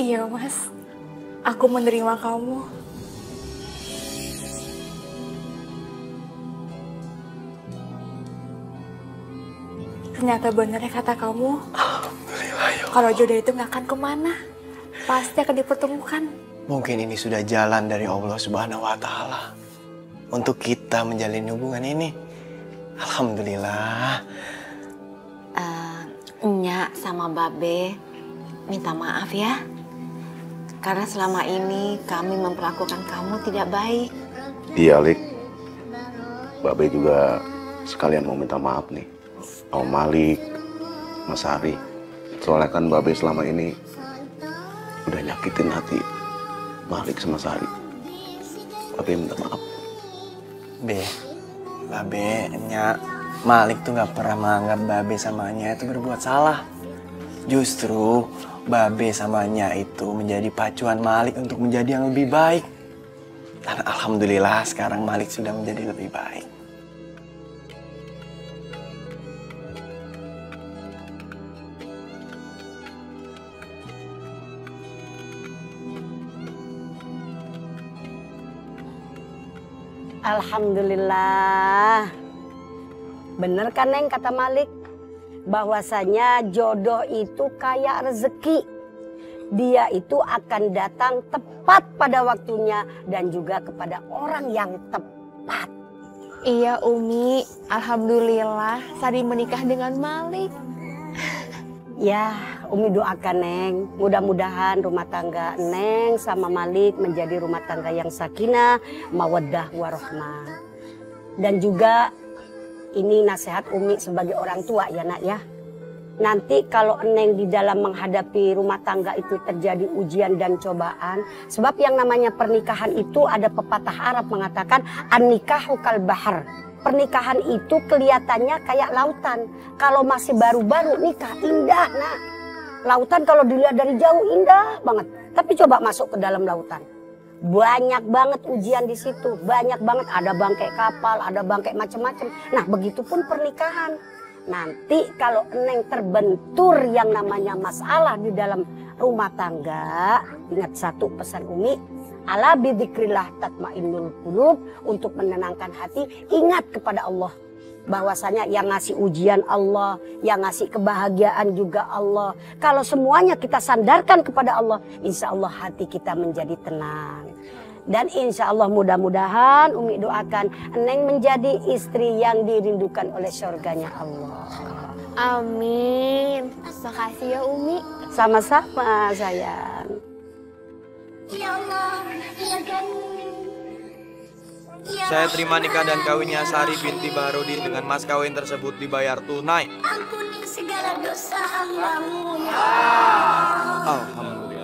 Iya, Mas. Aku menerima kamu. Ternyata benar ya kata kamu. Alhamdulillah ya. Kalau jodoh itu nggak akan kemana. Pasti akan dipertemukan. Mungkin ini sudah jalan dari Allah Subhanahu wa Ta'ala untuk kita menjalin hubungan ini. Alhamdulillah. Nya sama Babe minta maaf ya. Karena selama ini kami memperlakukan kamu tidak baik. Iya, Lik. Babe juga sekalian mau minta maaf nih. Om Malik, Mas Sari. Soalnya kan Babe selama ini udah nyakitin hati Malik sama Sari. Babe minta maaf. Babe, Nya, Malik tuh gak pernah menganggap Babe sama Nya itu berbuat salah. Justru Babe sama Nya itu menjadi pacuan Malik untuk menjadi yang lebih baik. Dan alhamdulillah sekarang Malik sudah menjadi lebih baik. Alhamdulillah. Bener kan Neng kata Malik? Bahwasanya jodoh itu kayak rezeki. Dia itu akan datang tepat pada waktunya dan juga kepada orang yang tepat. Iya Umi, alhamdulillah Sari menikah dengan Malik. Ya, Umi doakan Neng, mudah-mudahan rumah tangga Neng sama Malik menjadi rumah tangga yang sakinah, mawaddah, warahmah. Dan juga Ini nasihat Umi sebagai orang tua ya nak ya. Nanti kalau Neng di dalam menghadapi rumah tangga itu terjadi ujian dan cobaan. Sebab yang namanya pernikahan itu ada pepatah Arab mengatakan an-nikahu kal bahar. Pernikahan itu kelihatannya kayak lautan. Kalau masih baru-baru nikah indah nak. Lautan kalau dilihat dari jauh indah banget. Tapi coba masuk ke dalam lautan. Banyak banget ujian di situ, banyak banget, ada bangkai kapal, ada bangkai macam-macam. Nah, begitupun pernikahan. Nanti kalau Neng terbentur yang namanya masalah di dalam rumah tangga, ingat satu pesan Umi, ala bidzikrillah tatmainnul qulub, untuk menenangkan hati, ingat kepada Allah. Bahwasanya yang ngasih ujian Allah, yang ngasih kebahagiaan juga Allah. Kalau semuanya kita sandarkan kepada Allah, insya Allah hati kita menjadi tenang. Dan insya Allah mudah-mudahan Umi doakan Neng menjadi istri yang dirindukan oleh surganya Allah. Amin. Makasih ya Umi. Sama-sama sayang. Ya Allah, ya kan. Saya terima nikah dan kawinnya Sari binti Baharudin dengan mas kawin tersebut dibayar tunai. Ampuni segala dosa hamba-Mu ya Allah. Alhamdulillah.